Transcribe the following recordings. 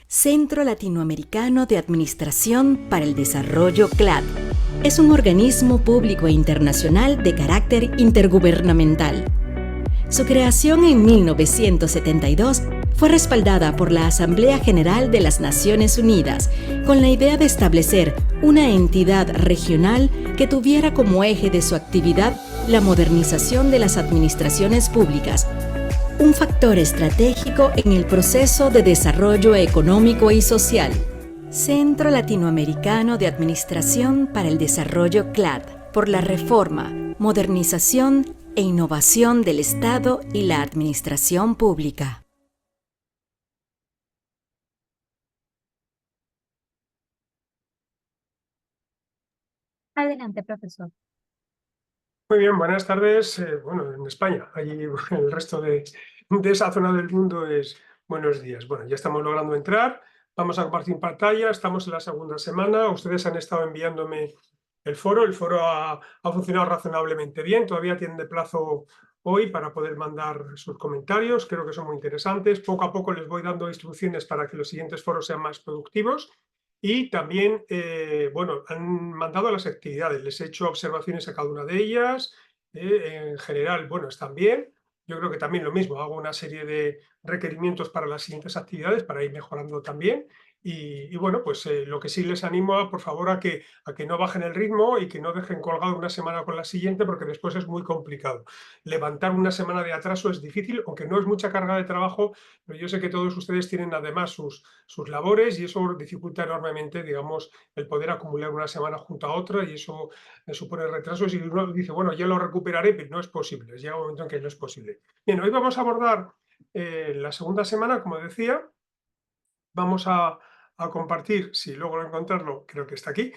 Centro Latinoamericano de Administración para el Desarrollo CLAD. Es un organismo público e internacional de carácter intergubernamental. Su creación en 1972 fue respaldada por la Asamblea General de las Naciones Unidas con la idea de establecer una entidad regional que tuviera como eje de su actividad la modernización de las administraciones públicas, un factor estratégico en el proceso de desarrollo económico y social. Centro Latinoamericano de Administración para el Desarrollo CLAD, por la reforma, modernización e innovación del Estado y la administración pública. Adelante, profesor. Muy bien, buenas tardes. Bueno, en España, allí el resto de esa zona del mundo es buenos días. Bueno, ya estamos logrando entrar. Vamos a compartir pantalla. Estamos en la segunda semana. Ustedes han estado enviándome el foro. El foro ha funcionado razonablemente bien. Todavía tienen de plazo hoy para poder mandar sus comentarios. Creo que son muy interesantes. Poco a poco les voy dando instrucciones para que los siguientes foros sean más productivos. Y también, bueno, han mandado las actividades, les he hecho observaciones a cada una de ellas. En general, bueno, están bien. Yo creo que también lo mismo, hago una serie de requerimientos para las siguientes actividades para ir mejorando también. Y bueno, pues lo que sí les animo por favor, a que no bajen el ritmo y que no dejen colgado una semana con la siguiente, porque después es muy complicado. Levantar una semana de atraso es difícil, aunque no es mucha carga de trabajo, pero yo sé que todos ustedes tienen además sus labores y eso dificulta enormemente, digamos, el poder acumular una semana junto a otra, y eso supone retrasos, y uno dice, bueno, ya lo recuperaré, pero no es posible, llega un momento en que no es posible. Bien, hoy vamos a abordar la segunda semana, como decía. Vamos a compartir, si logro encontrarlo, creo que está aquí,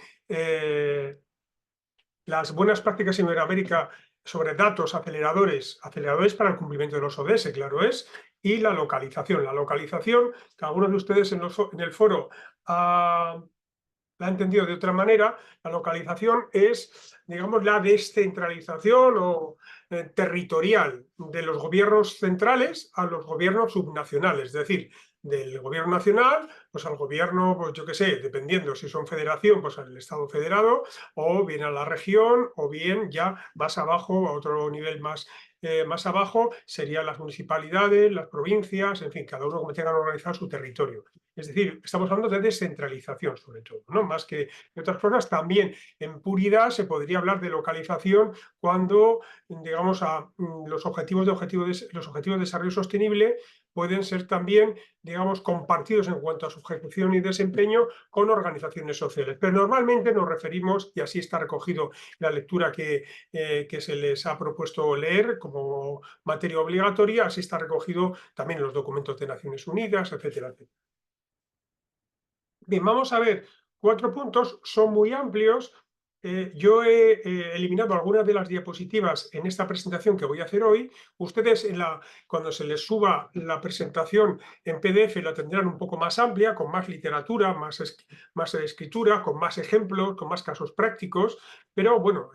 las buenas prácticas en Iberoamérica sobre datos, aceleradores para el cumplimiento de los ODS, claro es, y la localización. La localización, que algunos de ustedes en el foro la han entendido de otra manera. La localización es, digamos, la descentralización o territorial de los gobiernos centrales a los gobiernos subnacionales, es decir, del gobierno nacional pues al gobierno, pues yo qué sé, dependiendo si son federación, pues al Estado federado, o bien a la región, o bien ya más abajo, a otro nivel más abajo, serían las municipalidades, las provincias, en fin, cada uno como tengan organizado su territorio. Es decir, estamos hablando de descentralización sobre todo, ¿no? Más que de otras cosas. También en puridad se podría hablar de localización cuando, digamos, los objetivos de desarrollo sostenible pueden ser también, digamos, compartidos en cuanto a su ejecución y desempeño con organizaciones sociales. Pero normalmente nos referimos, y así está recogido la lectura que se les ha propuesto leer como materia obligatoria, así está recogido también en los documentos de Naciones Unidas, etcétera, etcétera. Bien, vamos a ver 4 puntos, son muy amplios. Yo he eliminado algunas de las diapositivas en esta presentación que voy a hacer hoy. Ustedes, cuando se les suba la presentación en PDF, la tendrán un poco más amplia, con más literatura, más escritura, con más ejemplos, con más casos prácticos. Pero bueno,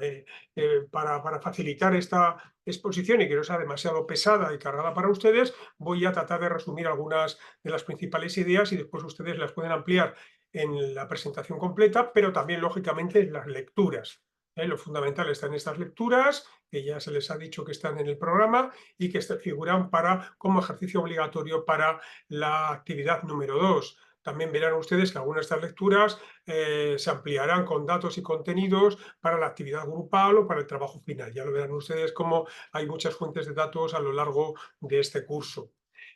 para facilitar esta exposición y que no sea demasiado pesada y cargada para ustedes, voy a tratar de resumir algunas de las principales ideas y después ustedes las pueden ampliar en la presentación completa, pero también, lógicamente, en las lecturas. Lo fundamental está en estas lecturas, que ya se les ha dicho que están en el programa y que figuran como ejercicio obligatorio para la actividad número 2. También verán ustedes que algunas de estas lecturas se ampliarán con datos y contenidos para la actividad grupal o para el trabajo final. Ya lo verán ustedes como hay muchas fuentes de datos a lo largo de este curso.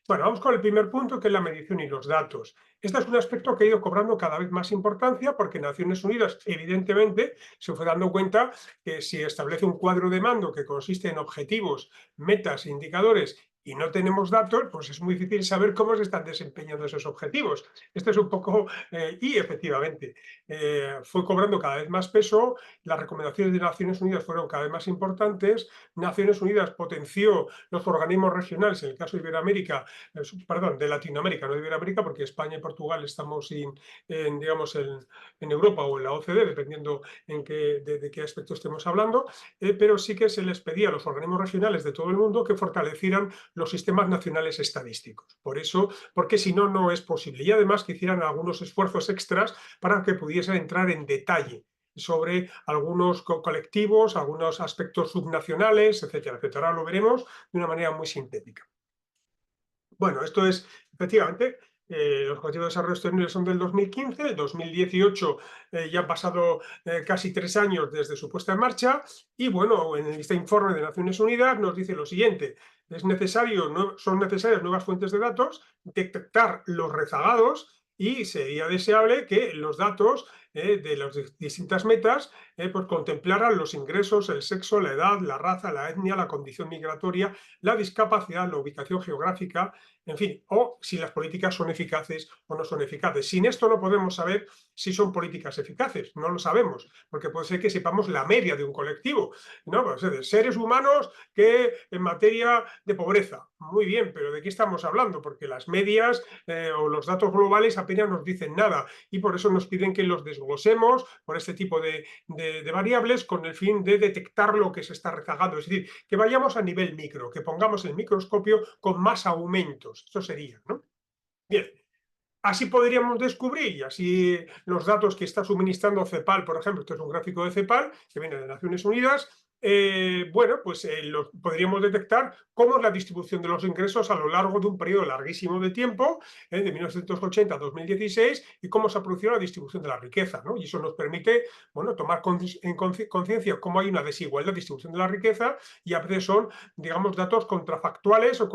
Bueno, vamos con el primer punto, que es la medición y los datos. Este es un aspecto que ha ido cobrando cada vez más importancia, porque Naciones Unidas, evidentemente, se fue dando cuenta que si establece un cuadro de mando que consiste en objetivos, metas e indicadores, y no tenemos datos, pues es muy difícil saber cómo se están desempeñando esos objetivos. Esto es un poco, y efectivamente, fue cobrando cada vez más peso. Las recomendaciones de Naciones Unidas fueron cada vez más importantes. Naciones Unidas potenció los organismos regionales, en el caso de Iberoamérica, perdón, de Latinoamérica, no de Iberoamérica, porque España y Portugal estamos digamos, en Europa o en la OCDE, dependiendo de qué aspecto estemos hablando, pero sí que se les pedía a los organismos regionales de todo el mundo que fortalecieran los sistemas nacionales estadísticos. Por eso, porque si no, no es posible. Y además que hicieran algunos esfuerzos extras para que pudiesen entrar en detalle sobre algunos colectivos, algunos aspectos subnacionales, etcétera, etcétera. Ahora lo veremos de una manera muy sintética. Bueno, esto es, efectivamente, los Objetivos de Desarrollo Sostenible son del 2015, el 2018 ya han pasado casi 3 años desde su puesta en marcha y bueno, en este informe de Naciones Unidas nos dice lo siguiente, son necesarias nuevas fuentes de datos, detectar los rezagados y sería deseable que los datos de las distintas metas pues contemplaran los ingresos, el sexo, la edad, la raza, la etnia, la condición migratoria, la discapacidad, la ubicación geográfica, en fin, o si las políticas son eficaces o no son eficaces. Sin esto no podemos saber si son políticas eficaces, no lo sabemos, porque puede ser que sepamos la media de un colectivo, ¿no? Pues, de seres humanos que en materia de pobreza. Muy bien, pero ¿de qué estamos hablando? Porque las medias o los datos globales apenas nos dicen nada y por eso nos piden que los desglosemos por este tipo de variables con el fin de detectar lo que se está rezagando. Es decir, que vayamos a nivel micro, que pongamos el microscopio con más aumentos. Eso sería, ¿no? Bien. Así podríamos descubrir, y así los datos que está suministrando CEPAL, por ejemplo, esto es un gráfico de CEPAL que viene de Naciones Unidas, bueno, pues podríamos detectar cómo es la distribución de los ingresos a lo largo de un periodo larguísimo de tiempo, de 1980 a 2016, y cómo se ha producido la distribución de la riqueza, ¿no? Y eso nos permite, bueno, tomar en conciencia cómo hay una desigualdad de distribución de la riqueza, y a veces son, digamos, datos contrafactuales o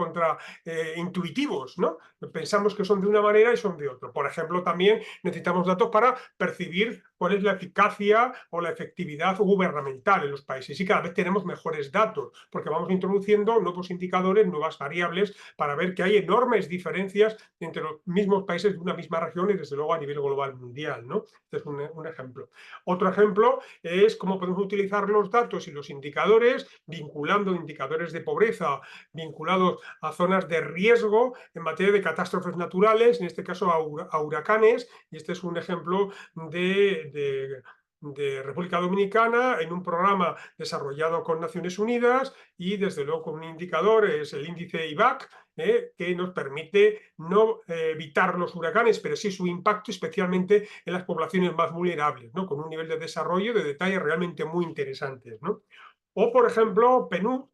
intuitivos, ¿no? Pensamos que son de una manera y son de otra. Por ejemplo, también necesitamos datos para percibir cuál es la eficacia o la efectividad gubernamental en los países. Y cada vez tenemos mejores datos, porque vamos introduciendo nuevos indicadores, nuevas variables, para ver que hay enormes diferencias entre los mismos países de una misma región y desde luego a nivel global mundial, ¿no? Este es un ejemplo. Otro ejemplo es cómo podemos utilizar los datos y los indicadores, vinculando indicadores de pobreza, vinculados a zonas de riesgo en materia de catástrofes naturales, en este caso a huracanes, y este es un ejemplo de República Dominicana en un programa desarrollado con Naciones Unidas y desde luego con un indicador, es el índice IVAC, que nos permite no evitar los huracanes, pero sí su impacto especialmente en las poblaciones más vulnerables, ¿no? Con un nivel de desarrollo de detalle realmente muy interesantes, ¿no? O, por ejemplo, PNUD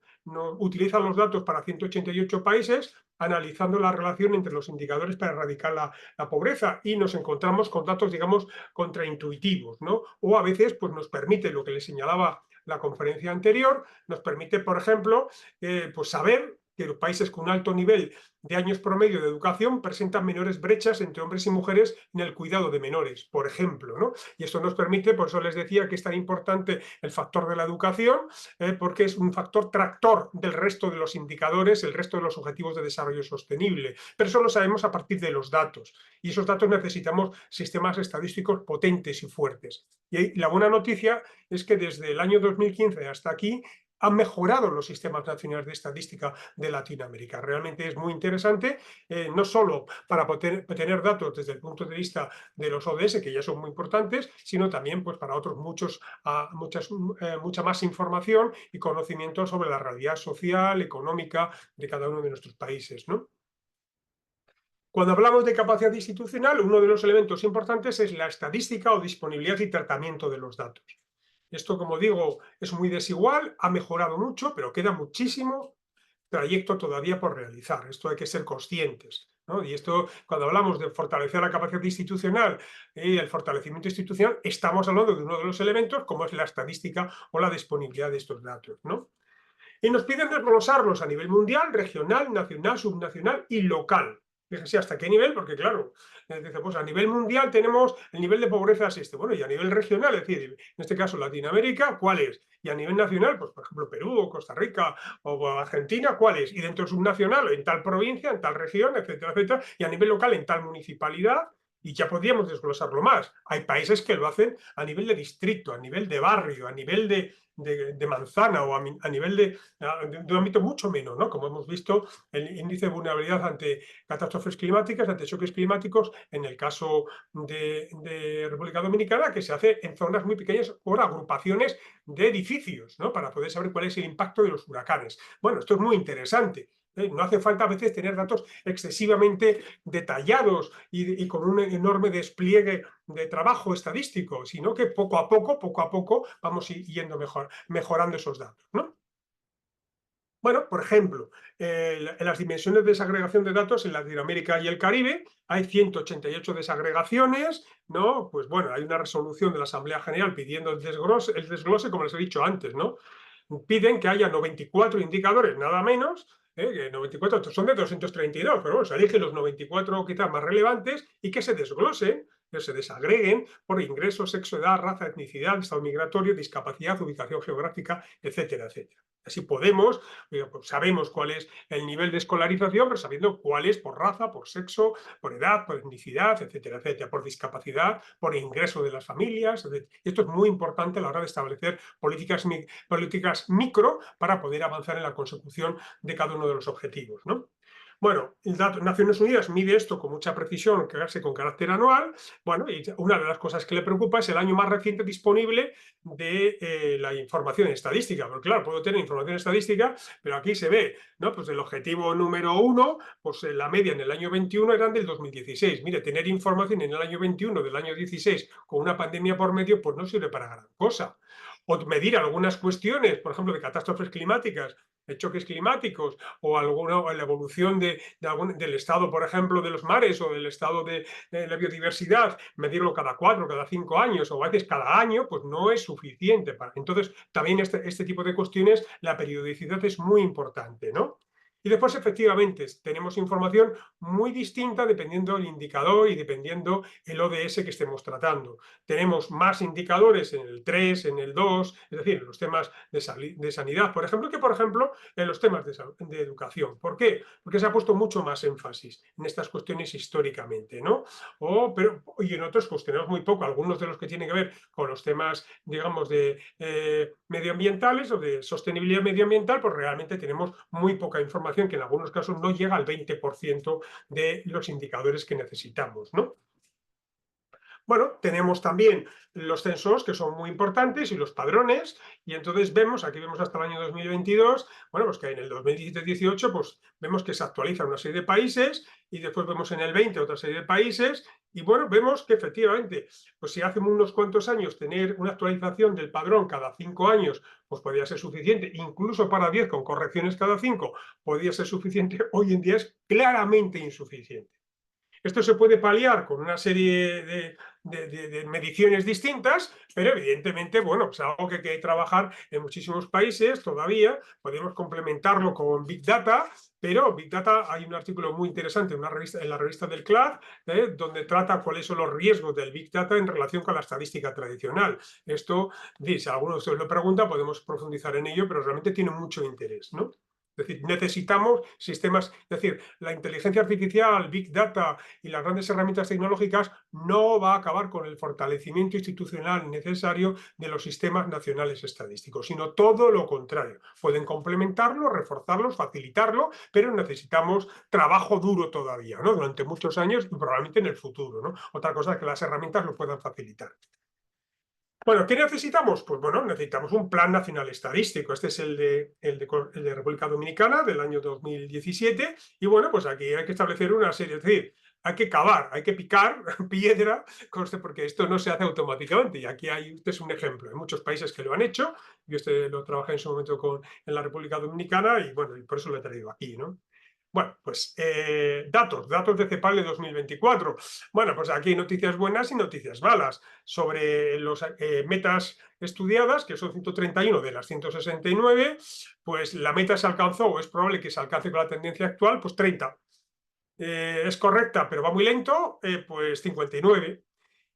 utiliza los datos para 188 países, analizando la relación entre los indicadores para erradicar la pobreza y nos encontramos con datos, digamos, contraintuitivos, ¿no? O a veces pues, nos permite, lo que les señalaba la conferencia anterior, nos permite, por ejemplo, pues saber que los países con un alto nivel de años promedio de educación presentan menores brechas entre hombres y mujeres en el cuidado de menores, por ejemplo, ¿no? Y esto nos permite, por eso les decía que es tan importante el factor de la educación, porque es un factor tractor del resto de los indicadores, el resto de los objetivos de desarrollo sostenible. Pero eso lo sabemos a partir de los datos. Y esos datos necesitamos sistemas estadísticos potentes y fuertes. Y la buena noticia es que desde el año 2015 hasta aquí han mejorado los sistemas nacionales de estadística de Latinoamérica. Realmente es muy interesante, no solo para poder tener datos desde el punto de vista de los ODS, que ya son muy importantes, sino también pues, para otros mucha más información y conocimiento sobre la realidad social, económica de cada uno de nuestros países, ¿no? Cuando hablamos de capacidad institucional, uno de los elementos importantes es la estadística o disponibilidad y tratamiento de los datos. Esto, como digo, es muy desigual, ha mejorado mucho, pero queda muchísimo trayecto todavía por realizar. Esto hay que ser conscientes, ¿no? Y esto, cuando hablamos de fortalecer la capacidad institucional y el fortalecimiento institucional, estamos hablando de uno de los elementos, como es la estadística o la disponibilidad de estos datos, ¿no? Y nos piden desglosarlos a nivel mundial, regional, nacional, subnacional y local. Fíjense hasta qué nivel, porque claro, dice, pues a nivel mundial tenemos el nivel de pobreza es este. Bueno, y a nivel regional, es decir, en este caso Latinoamérica, ¿cuál es? Y a nivel nacional, pues por ejemplo Perú o Costa Rica o Argentina, ¿cuál es? Y dentro subnacional, en tal provincia, en tal región, etcétera, etcétera. Y a nivel local, en tal municipalidad. Y ya podríamos desglosarlo más. Hay países que lo hacen a nivel de distrito, a nivel de barrio, a nivel de manzana o a nivel de un ámbito mucho menos, ¿no? Como hemos visto, el índice de vulnerabilidad ante catástrofes climáticas, ante choques climáticos, en el caso de República Dominicana, que se hace en zonas muy pequeñas por agrupaciones de edificios, ¿no? Para poder saber cuál es el impacto de los huracanes. Bueno, esto es muy interesante. No hace falta a veces tener datos excesivamente detallados y con un enorme despliegue de trabajo estadístico, sino que poco a poco, vamos yendo mejorando esos datos, ¿no? Bueno, por ejemplo, en las dimensiones de desagregación de datos en Latinoamérica y el Caribe hay 188 desagregaciones, ¿no? Pues bueno, hay una resolución de la Asamblea General pidiendo el desglose, como les he dicho antes, ¿no? Piden que haya 94 indicadores, nada menos, que 94 son de 232, pero bueno, se eligen los 94 quizás más relevantes y que se desglosen, que se desagreguen por ingreso, sexo, edad, raza, etnicidad, estado migratorio, discapacidad, ubicación geográfica, etcétera, etcétera. Así podemos, pues sabemos cuál es el nivel de escolarización, pero sabiendo cuál es por raza, por sexo, por edad, por etnicidad, etcétera, etcétera, por discapacidad, por ingreso de las familias, etcétera. Esto es muy importante a la hora de establecer políticas micro para poder avanzar en la consecución de cada uno de los objetivos, ¿no? Bueno, Naciones Unidas mide esto con mucha precisión, casi con carácter anual. Bueno, y una de las cosas que le preocupa es el año más reciente disponible de la información estadística. Porque claro, puedo tener información estadística, pero aquí se ve, ¿no? Pues el objetivo número 1, pues la media en el año 21 eran del 2016. Mire, tener información en el año 21 del año 16 con una pandemia por medio, pues no sirve para gran cosa. O medir algunas cuestiones, por ejemplo, de catástrofes climáticas, de choques climáticos, o la evolución del estado, por ejemplo, de los mares o del estado de la biodiversidad, medirlo cada 4, cada 5 años o a veces cada año, pues no es suficiente. Entonces, también este tipo de cuestiones, la periodicidad es muy importante, ¿no? Y después, efectivamente, tenemos información muy distinta dependiendo del indicador y dependiendo el ODS que estemos tratando. Tenemos más indicadores en el 3, en el 2, es decir, en los temas de sanidad, por ejemplo, que, por ejemplo, en los temas de educación. ¿Por qué? Porque se ha puesto mucho más énfasis en estas cuestiones históricamente, ¿no? Y en otros, pues tenemos muy poco, algunos de los que tienen que ver con los temas, digamos, de medioambientales o de sostenibilidad medioambiental, pues realmente tenemos muy poca información que en algunos casos no llega al 20% de los indicadores que necesitamos, ¿no? Bueno, tenemos también los censos, que son muy importantes, y los padrones, y entonces aquí vemos hasta el año 2022, bueno, pues que en el 2017-18, pues vemos que se actualizan una serie de países, y después vemos en el 20 otra serie de países, y bueno, vemos que efectivamente, pues si hace unos cuantos años tener una actualización del padrón cada 5 años, pues podría ser suficiente, incluso para 10 con correcciones cada 5, podría ser suficiente, hoy en día es claramente insuficiente. Esto se puede paliar con una serie de mediciones distintas, pero evidentemente, bueno, pues algo que hay que trabajar en muchísimos países todavía. Podemos complementarlo con Big Data, pero Big Data, hay un artículo muy interesante en la revista del CLAD, donde trata cuáles son los riesgos del Big Data en relación con la estadística tradicional. Esto, si alguno de ustedes lo pregunta, podemos profundizar en ello, pero realmente tiene mucho interés, ¿no? Es decir, necesitamos sistemas, es decir, la inteligencia artificial, Big Data y las grandes herramientas tecnológicas no va a acabar con el fortalecimiento institucional necesario de los sistemas nacionales estadísticos, sino todo lo contrario. Pueden complementarlo, reforzarlos, facilitarlo, pero necesitamos trabajo duro todavía, ¿no? Durante muchos años y probablemente en el futuro, ¿no? Otra cosa es que las herramientas lo puedan facilitar. Bueno, ¿qué necesitamos? Pues bueno, necesitamos un Plan Nacional Estadístico. Este es el de República Dominicana del año 2017. Y bueno, pues aquí hay que establecer una serie, es decir, hay que cavar, hay que picar piedra, porque esto no se hace automáticamente. Y aquí este es un ejemplo. Hay muchos países que lo han hecho. Yo lo trabajé en su momento en la República Dominicana y bueno, y por eso lo he traído aquí, ¿no? Bueno, pues datos de CEPAL de 2024. Bueno, pues aquí hay noticias buenas y noticias malas. Sobre las metas estudiadas, que son 131 de las 169, pues la meta se alcanzó, o es probable que se alcance con la tendencia actual, pues 30. Es correcta, pero va muy lento, pues 59.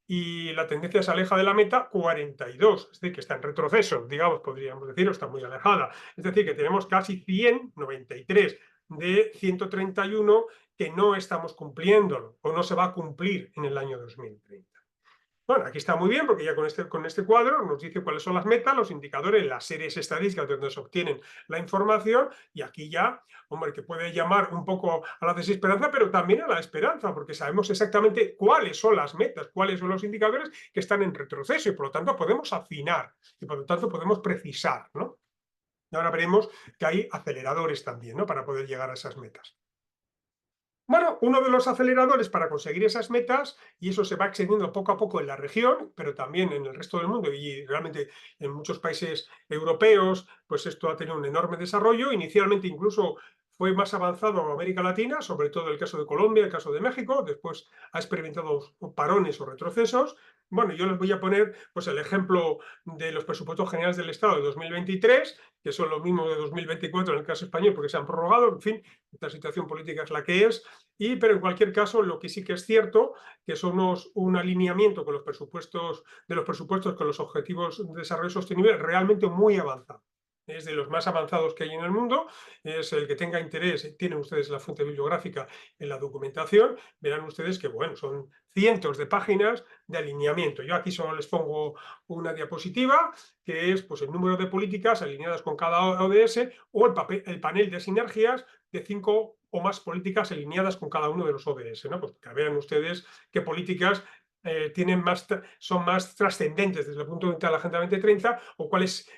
Y la tendencia se aleja de la meta 42, es decir, que está en retroceso, digamos, podríamos decir, o está muy alejada. Es decir, que tenemos casi 100, 93 de 131 que no estamos cumpliéndolo o no se va a cumplir en el año 2030. Bueno, aquí está muy bien porque ya con este cuadro nos dice cuáles son las metas, los indicadores, las series estadísticas de donde se obtienen la información y aquí ya, hombre, que puede llamar un poco a la desesperanza, pero también a la esperanza, porque sabemos exactamente cuáles son las metas, cuáles son los indicadores que están en retroceso y por lo tanto podemos afinar y por lo tanto podemos precisar, ¿no? Y ahora veremos que hay aceleradores también, ¿no?, para poder llegar a esas metas. Bueno, uno de los aceleradores para conseguir esas metas, y eso se va extendiendo poco a poco en la región, pero también en el resto del mundo y realmente en muchos países europeos, pues esto ha tenido un enorme desarrollo. Inicialmente incluso fue más avanzado en América Latina, sobre todo el caso de Colombia, el caso de México, después ha experimentado parones o retrocesos. Bueno, yo les voy a poner pues el ejemplo de los presupuestos generales del Estado de 2023, que son los mismos de 2024 en el caso español porque se han prorrogado. En fin, esta situación política es la que es. Pero en cualquier caso, lo que sí que es cierto, que somos un alineamiento con los presupuestos, con los objetivos de desarrollo sostenible realmente muy avanzado. Es de los más avanzados que hay en el mundo, es el que tenga interés, tienen ustedes la fuente bibliográfica en la documentación, verán ustedes que, bueno, son cientos de páginas de alineamiento. Yo aquí solo les pongo una diapositiva, que es pues, el número de políticas alineadas con cada ODS o el panel de sinergias de 5 o más políticas alineadas con cada uno de los ODS, ¿no? Pues que vean ustedes qué políticas son más trascendentes desde el punto de vista de la Agenda 2030 o cuáles,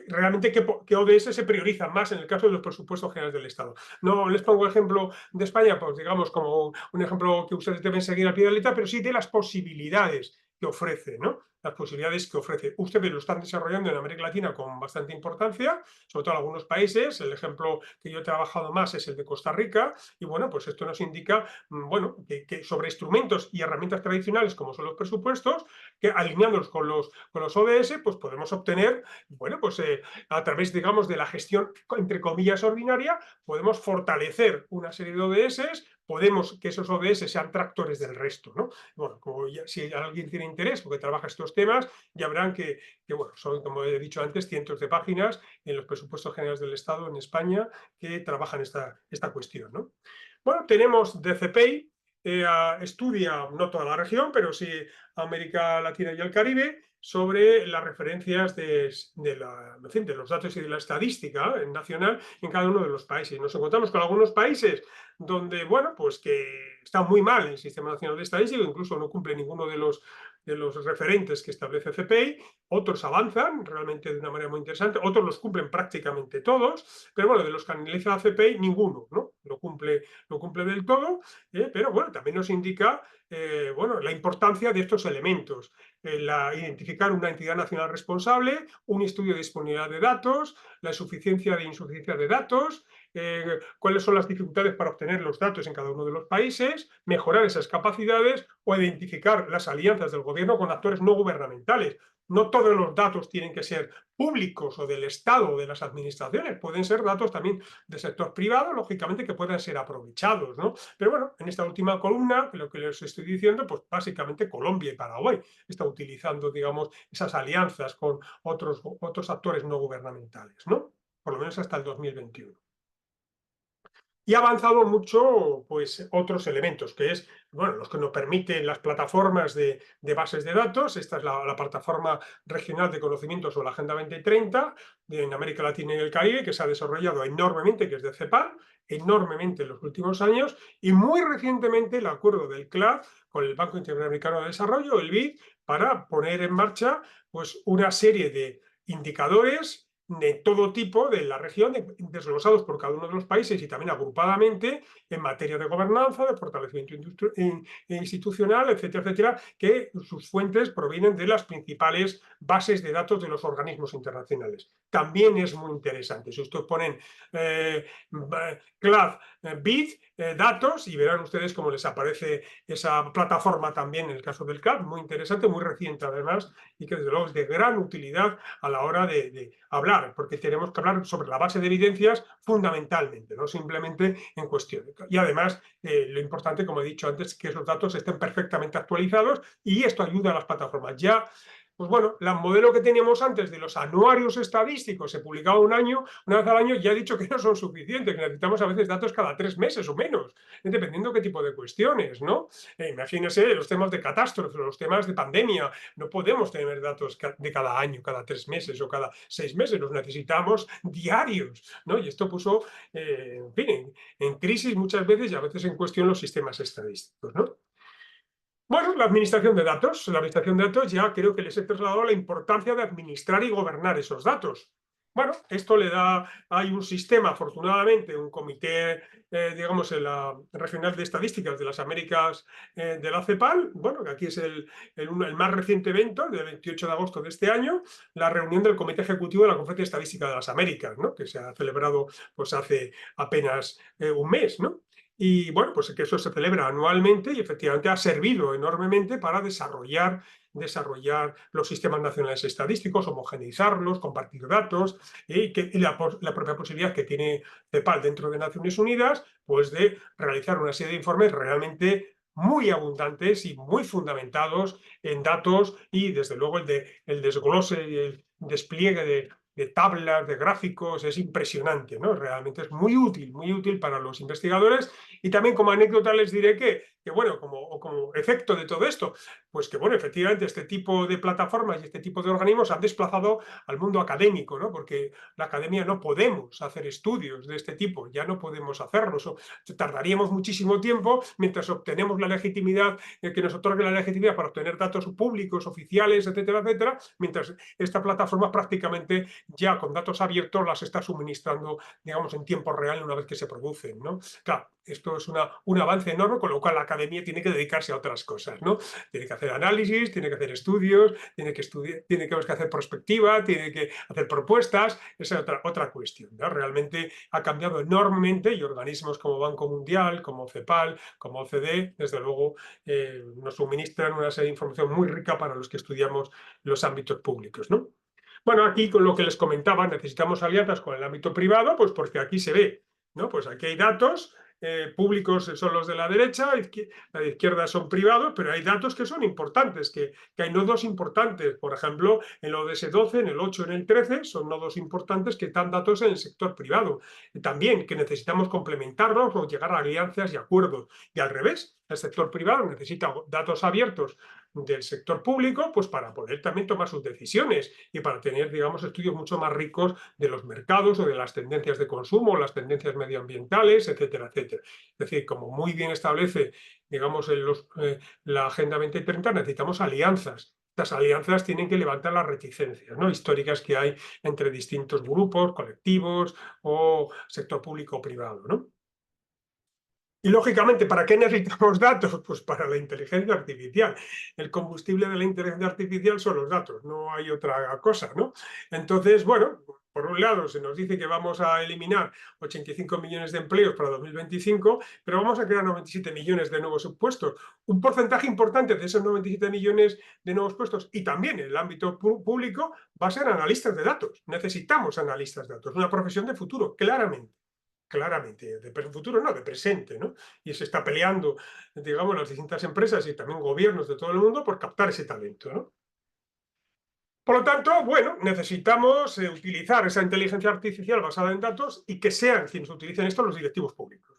realmente qué ODS se priorizan más en el caso de los presupuestos generales del Estado. No les pongo el ejemplo de España, pues digamos como un ejemplo que ustedes deben seguir al pie de la letra, pero sí de las posibilidades que ofrece, ¿no? Las posibilidades que ofrece. Ustedes lo están desarrollando en América Latina con bastante importancia, sobre todo en algunos países. El ejemplo que yo he trabajado más es el de Costa Rica, y bueno, pues esto nos indica, bueno, que sobre instrumentos y herramientas tradicionales como son los presupuestos, que alineándolos con los ODS, pues podemos obtener, bueno, pues a través, digamos, de la gestión, entre comillas, ordinaria, podemos fortalecer una serie de ODS, podemos que esos ODS sean tractores del resto, ¿no? Bueno, como si alguien tiene interés porque trabaja estos temas, ya verán que bueno, son, como he dicho antes, cientos de páginas en los presupuestos generales del Estado en España que trabajan esta cuestión, ¿no? Bueno, tenemos DCPI, estudia no toda la región, pero sí América Latina y el Caribe, sobre las referencias de los datos y de la estadística nacional en cada uno de los países. Nos encontramos con algunos países donde, bueno, pues que está muy mal el Sistema Nacional de Estadística, incluso no cumple ninguno de los referentes que establece CPI, otros avanzan realmente de una manera muy interesante, otros los cumplen prácticamente todos, pero bueno, de los que analiza la CPI, ninguno, ¿no? Lo cumple del todo, pero bueno, también nos indica bueno, la importancia de estos elementos, identificar una entidad nacional responsable, un estudio de disponibilidad de datos, la suficiencia de insuficiencia de datos, cuáles son las dificultades para obtener los datos en cada uno de los países, mejorar esas capacidades o identificar las alianzas del gobierno con actores no gubernamentales. No todos los datos tienen que ser públicos o del Estado o de las administraciones, pueden ser datos también del sector privado, lógicamente, que puedan ser aprovechados, ¿no? Pero bueno, en esta última columna, lo que les estoy diciendo, pues básicamente Colombia y Paraguay están utilizando, digamos, esas alianzas con otros actores no gubernamentales, ¿no? Por lo menos hasta el 2021. Y ha avanzado mucho, pues, otros elementos, que es, bueno, los que nos permiten las plataformas de bases de datos. Esta es la plataforma regional de conocimientos o la Agenda 2030 en América Latina y el Caribe, que se ha desarrollado enormemente, que es de CEPAL, enormemente en los últimos años, y muy recientemente el acuerdo del CLAD con el Banco Interamericano de Desarrollo, el BID, para poner en marcha, pues, una serie de indicadores de todo tipo de la región, desglosados por cada uno de los países y también agrupadamente en materia de gobernanza, de fortalecimiento institucional, etcétera, etcétera, que sus fuentes provienen de las principales bases de datos de los organismos internacionales. También es muy interesante. Si ustedes ponen CLAD, BID, datos, y verán ustedes cómo les aparece esa plataforma también en el caso del CLAD, muy interesante, muy reciente además, y que desde luego es de gran utilidad a la hora de hablar, porque tenemos que hablar sobre la base de evidencias fundamentalmente, no simplemente en cuestión. Y además, lo importante, como he dicho antes, que esos datos estén perfectamente actualizados, y esto ayuda a las plataformas. Ya, pues bueno, el modelo que teníamos antes de los anuarios estadísticos, se publicaba una vez al año, ya he dicho que no son suficientes, que necesitamos a veces datos cada 3 meses o menos, dependiendo qué tipo de cuestiones, ¿no? Imagínense los temas de catástrofe, los temas de pandemia, no podemos tener datos de cada año, cada 3 meses o cada 6 meses, los necesitamos diarios, ¿no? Y esto puso, en fin, en crisis muchas veces y a veces en cuestión los sistemas estadísticos, ¿no? Bueno, la administración de datos. La administración de datos ya creo que les he trasladado la importancia de administrar y gobernar esos datos. Bueno, esto le da, hay un sistema, afortunadamente, un comité, digamos, en la regional de estadísticas de las Américas de la CEPAL, bueno, que aquí es el más reciente evento, del 28 de agosto de este año, la reunión del Comité Ejecutivo de la Conferencia Estadística de las Américas, ¿no? Que se ha celebrado pues hace apenas un mes, ¿no? Y bueno, pues que eso se celebra anualmente y efectivamente ha servido enormemente para desarrollar los sistemas nacionales estadísticos, homogeneizarlos, compartir datos, y la propia posibilidad que tiene CEPAL dentro de Naciones Unidas, pues de realizar una serie de informes realmente muy abundantes y muy fundamentados en datos y desde luego el desglose y el despliegue de tablas, de gráficos, es impresionante, ¿no? Realmente es muy útil para los investigadores. Y también como anécdota les diré que bueno, como efecto de todo esto, pues que bueno, efectivamente este tipo de plataformas y este tipo de organismos han desplazado al mundo académico, ¿no? Porque la academia no podemos hacer estudios de este tipo, ya no podemos hacerlos, o tardaríamos muchísimo tiempo mientras obtenemos la legitimidad, que nos otorgue la legitimidad para obtener datos públicos, oficiales, etcétera, etcétera, mientras esta plataforma prácticamente ya con datos abiertos las está suministrando, digamos, en tiempo real una vez que se producen, ¿no? Claro, esto es un avance enorme, con lo cual la academia tiene que dedicarse a otras cosas, ¿no? Tiene que hacer análisis, tiene que hacer estudios, tiene que hacer prospectiva, tiene que hacer propuestas, esa es otra cuestión, ¿no? Realmente ha cambiado enormemente y organismos como Banco Mundial, como CEPAL, como OCDE, desde luego nos suministran una serie de información muy rica para los que estudiamos los ámbitos públicos, ¿no? Bueno, aquí con lo que les comentaba, necesitamos alianzas con el ámbito privado, pues porque aquí se ve, ¿no? Pues aquí hay datos públicos, son los de la derecha, la de izquierda son privados, pero hay datos que son importantes, que hay nodos importantes. Por ejemplo, en el ODS 12, en el 8, en el 13, son nodos importantes que dan datos en el sector privado. También que necesitamos complementarlos o llegar a alianzas y acuerdos. Y al revés, el sector privado necesita datos abiertos del sector público, pues para poder también tomar sus decisiones y para tener, digamos, estudios mucho más ricos de los mercados o de las tendencias de consumo, las tendencias medioambientales, etcétera, etcétera. Es decir, como muy bien establece, digamos, la Agenda 2030, necesitamos alianzas. Estas alianzas tienen que levantar las reticencias, ¿no?, históricas que hay entre distintos grupos, colectivos o sector público o privado, ¿no? Y lógicamente, ¿para qué necesitamos datos? Pues para la inteligencia artificial. El combustible de la inteligencia artificial son los datos, no hay otra cosa, ¿no? Entonces, bueno, por un lado se nos dice que vamos a eliminar 85 millones de empleos para 2025, pero vamos a crear 97 millones de nuevos puestos. Un porcentaje importante de esos 97 millones de nuevos puestos y también en el ámbito público va a ser analistas de datos. Necesitamos analistas de datos, una profesión de futuro, claramente. Claramente, de futuro no, de presente, ¿no? Y se está peleando, digamos, las distintas empresas y también gobiernos de todo el mundo por captar ese talento, ¿no? Por lo tanto, bueno, necesitamos utilizar esa inteligencia artificial basada en datos y que sean quienes utilicen esto los directivos públicos.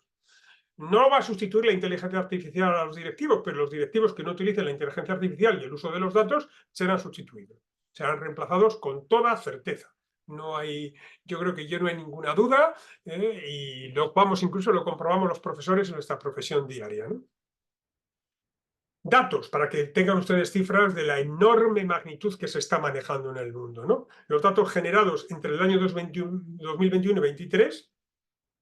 No va a sustituir la inteligencia artificial a los directivos, pero los directivos que no utilicen la inteligencia artificial y el uso de los datos serán sustituidos, serán reemplazados con toda certeza. No hay, yo creo que ya no hay ninguna duda, y incluso lo comprobamos los profesores en nuestra profesión diaria, ¿no? Datos, para que tengan ustedes cifras de la enorme magnitud que se está manejando en el mundo, ¿no? Los datos generados entre el año 2021 y 2023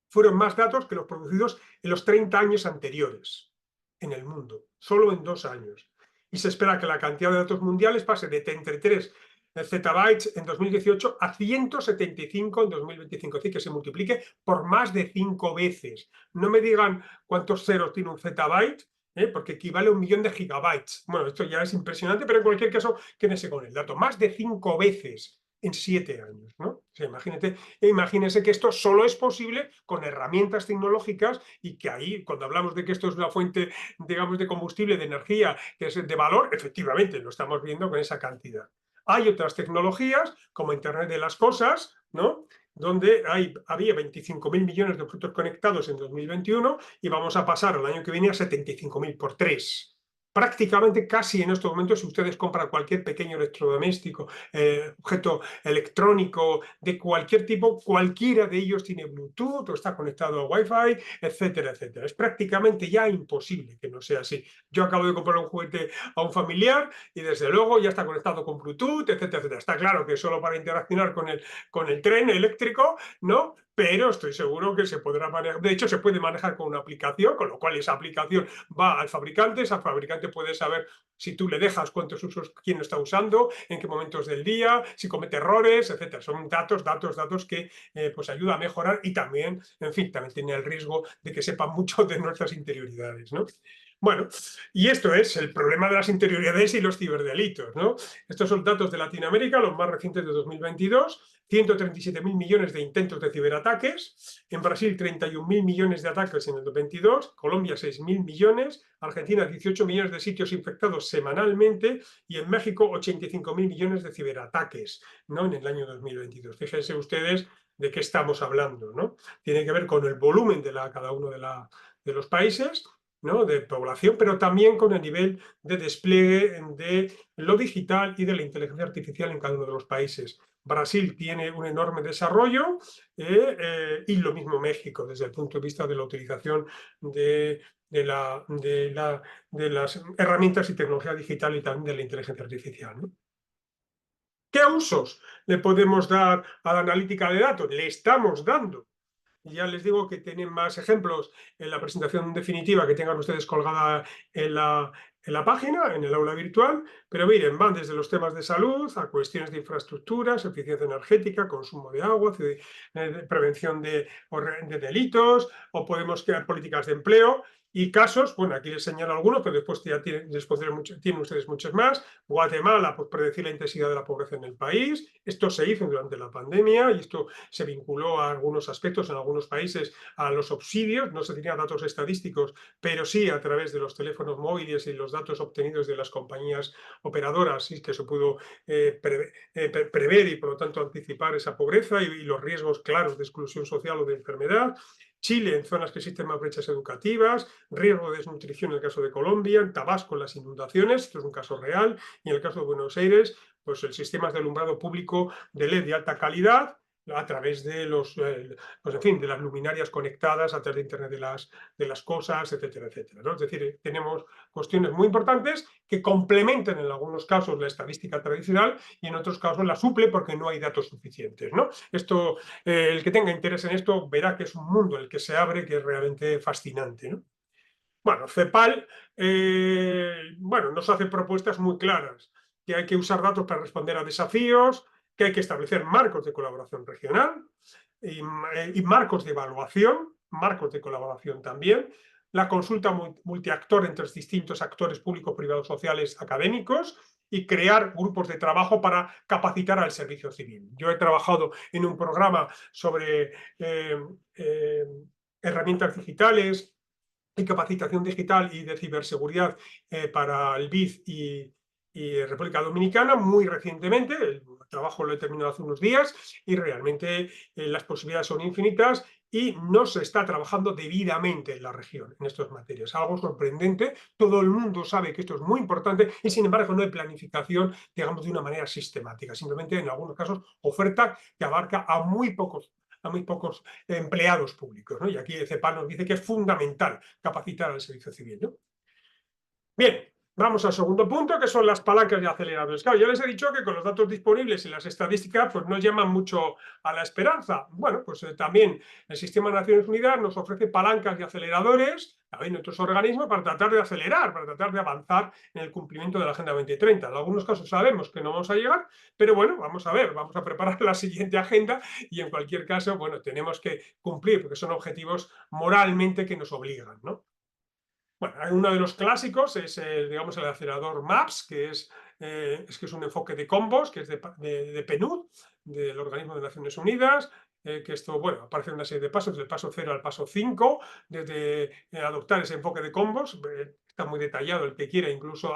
fueron más datos que los producidos en los 30 años anteriores en el mundo, solo en 2 años. Y se espera que la cantidad de datos mundiales pase de 33 zettabytes en 2018 a 175 en 2025, es decir, que se multiplique por más de 5 veces. No me digan cuántos ceros tiene un zettabyte, porque equivale a 1 millón de gigabytes. Bueno, esto ya es impresionante, pero en cualquier caso, quédese con el dato. Más de 5 veces en 7 años, ¿no? O sea, imagínense que esto solo es posible con herramientas tecnológicas y que ahí, cuando hablamos de que esto es una fuente, digamos, de combustible, de energía, que es de valor, efectivamente lo estamos viendo con esa cantidad. Hay otras tecnologías, como Internet de las Cosas, ¿no?, donde había 25.000 millones de objetos conectados en 2021 y vamos a pasar al año que viene a 75.000 por 3. Prácticamente casi en estos momentos, si ustedes compran cualquier pequeño electrodoméstico, objeto electrónico de cualquier tipo, cualquiera de ellos tiene Bluetooth o está conectado a Wi-Fi, etcétera, etcétera. Es prácticamente ya imposible que no sea así. Yo acabo de comprar un juguete a un familiar y desde luego ya está conectado con Bluetooth, etcétera, etcétera. Está claro que solo para interaccionar con el tren eléctrico, ¿no? Pero estoy seguro que se podrá manejar. De hecho, se puede manejar con una aplicación, con lo cual esa aplicación va al fabricante, ese fabricante puede saber si tú le dejas cuántos usos, quién lo está usando, en qué momentos del día, si comete errores, etcétera. Son datos que pues ayuda a mejorar y también, en fin, también tiene el riesgo de que sepan mucho de nuestras interioridades, ¿no? Bueno, y esto es el problema de las interioridades y los ciberdelitos, ¿no? Estos son datos de Latinoamérica, los más recientes de 2022, 137.000 millones de intentos de ciberataques, en Brasil 31.000 millones de ataques en el 2022, Colombia 6.000 millones, Argentina 18 millones de sitios infectados semanalmente y en México 85.000 millones de ciberataques, ¿no? En el año 2022. Fíjense ustedes de qué estamos hablando, ¿no? Tiene que ver con el volumen de cada uno de los países, ¿no? De población, pero también con el nivel de despliegue de lo digital y de la inteligencia artificial en cada uno de los países. Brasil tiene un enorme desarrollo y lo mismo México desde el punto de vista de la utilización de, de las herramientas y tecnología digital y también de la inteligencia artificial, ¿no? ¿Qué usos le podemos dar a la analítica de datos? Le estamos dando. Ya les digo que tienen más ejemplos en la presentación definitiva que tengan ustedes colgada en la página, en el aula virtual, pero miren, van desde los temas de salud a cuestiones de infraestructuras, eficiencia energética, consumo de agua, de prevención de delitos, o podemos crear políticas de empleo y casos, bueno, aquí les señalo algunos, pero después ya tienen ustedes muchos más. Guatemala, pues predecir la intensidad de la pobreza en el país. Esto se hizo durante la pandemia y esto se vinculó a algunos aspectos en algunos países a los subsidios. No se tenían datos estadísticos, pero sí a través de los teléfonos móviles y los datos obtenidos de las compañías operadoras y que se pudo prever y por lo tanto anticipar esa pobreza y los riesgos claros de exclusión social o de enfermedad. Chile, en zonas que existen más brechas educativas, riesgo de desnutrición en el caso de Colombia, en Tabasco en las inundaciones, esto es un caso real, y en el caso de Buenos Aires, pues el sistema de alumbrado público de LED de alta calidad a través de pues en fin, de las luminarias conectadas, a través de Internet de las cosas, etcétera, etcétera, ¿no? Es decir, tenemos cuestiones muy importantes que complementan en algunos casos la estadística tradicional y en otros casos la suple porque no hay datos suficientes, ¿no? Esto, el que tenga interés en esto verá que es un mundo el que se abre que es realmente fascinante, ¿no? Bueno, CEPAL bueno, nos hace propuestas muy claras, que hay que usar datos para responder a desafíos, que hay que establecer marcos de colaboración regional y marcos de evaluación, marcos de colaboración también, la consulta multiactor entre distintos actores públicos, privados, sociales, académicos y crear grupos de trabajo para capacitar al servicio civil. Yo he trabajado en un programa sobre herramientas digitales y capacitación digital y de ciberseguridad para el BID y República Dominicana muy recientemente. El trabajo lo he terminado hace unos días y realmente las posibilidades son infinitas y no se está trabajando debidamente en la región en estas materias. Algo sorprendente, todo el mundo sabe que esto es muy importante y sin embargo no hay planificación, digamos, de una manera sistemática. Simplemente en algunos casos oferta que abarca a muy pocos empleados públicos, ¿no? Y aquí el CEPAL nos dice que es fundamental capacitar al servicio civil, ¿no? Bien, vamos al segundo punto, que son las palancas y aceleradores. Claro, ya les he dicho que con los datos disponibles y las estadísticas, pues no llaman mucho a la esperanza. Bueno, pues también el Sistema de Naciones Unidas nos ofrece palancas y aceleradores, también otros organismos, para tratar de acelerar, para tratar de avanzar en el cumplimiento de la Agenda 2030. En algunos casos sabemos que no vamos a llegar, pero bueno, vamos a ver, vamos a preparar la siguiente agenda y en cualquier caso, bueno, tenemos que cumplir, porque son objetivos moralmente que nos obligan, ¿no? Bueno, uno de los clásicos es, digamos, el acelerador MAPS, que es un enfoque de combos, que es de PNUD, del Organismo de Naciones Unidas, que esto, bueno, aparece en una serie de pasos, del paso 0 al paso 5, desde adoptar ese enfoque de combos, está muy detallado, el que quiera, incluso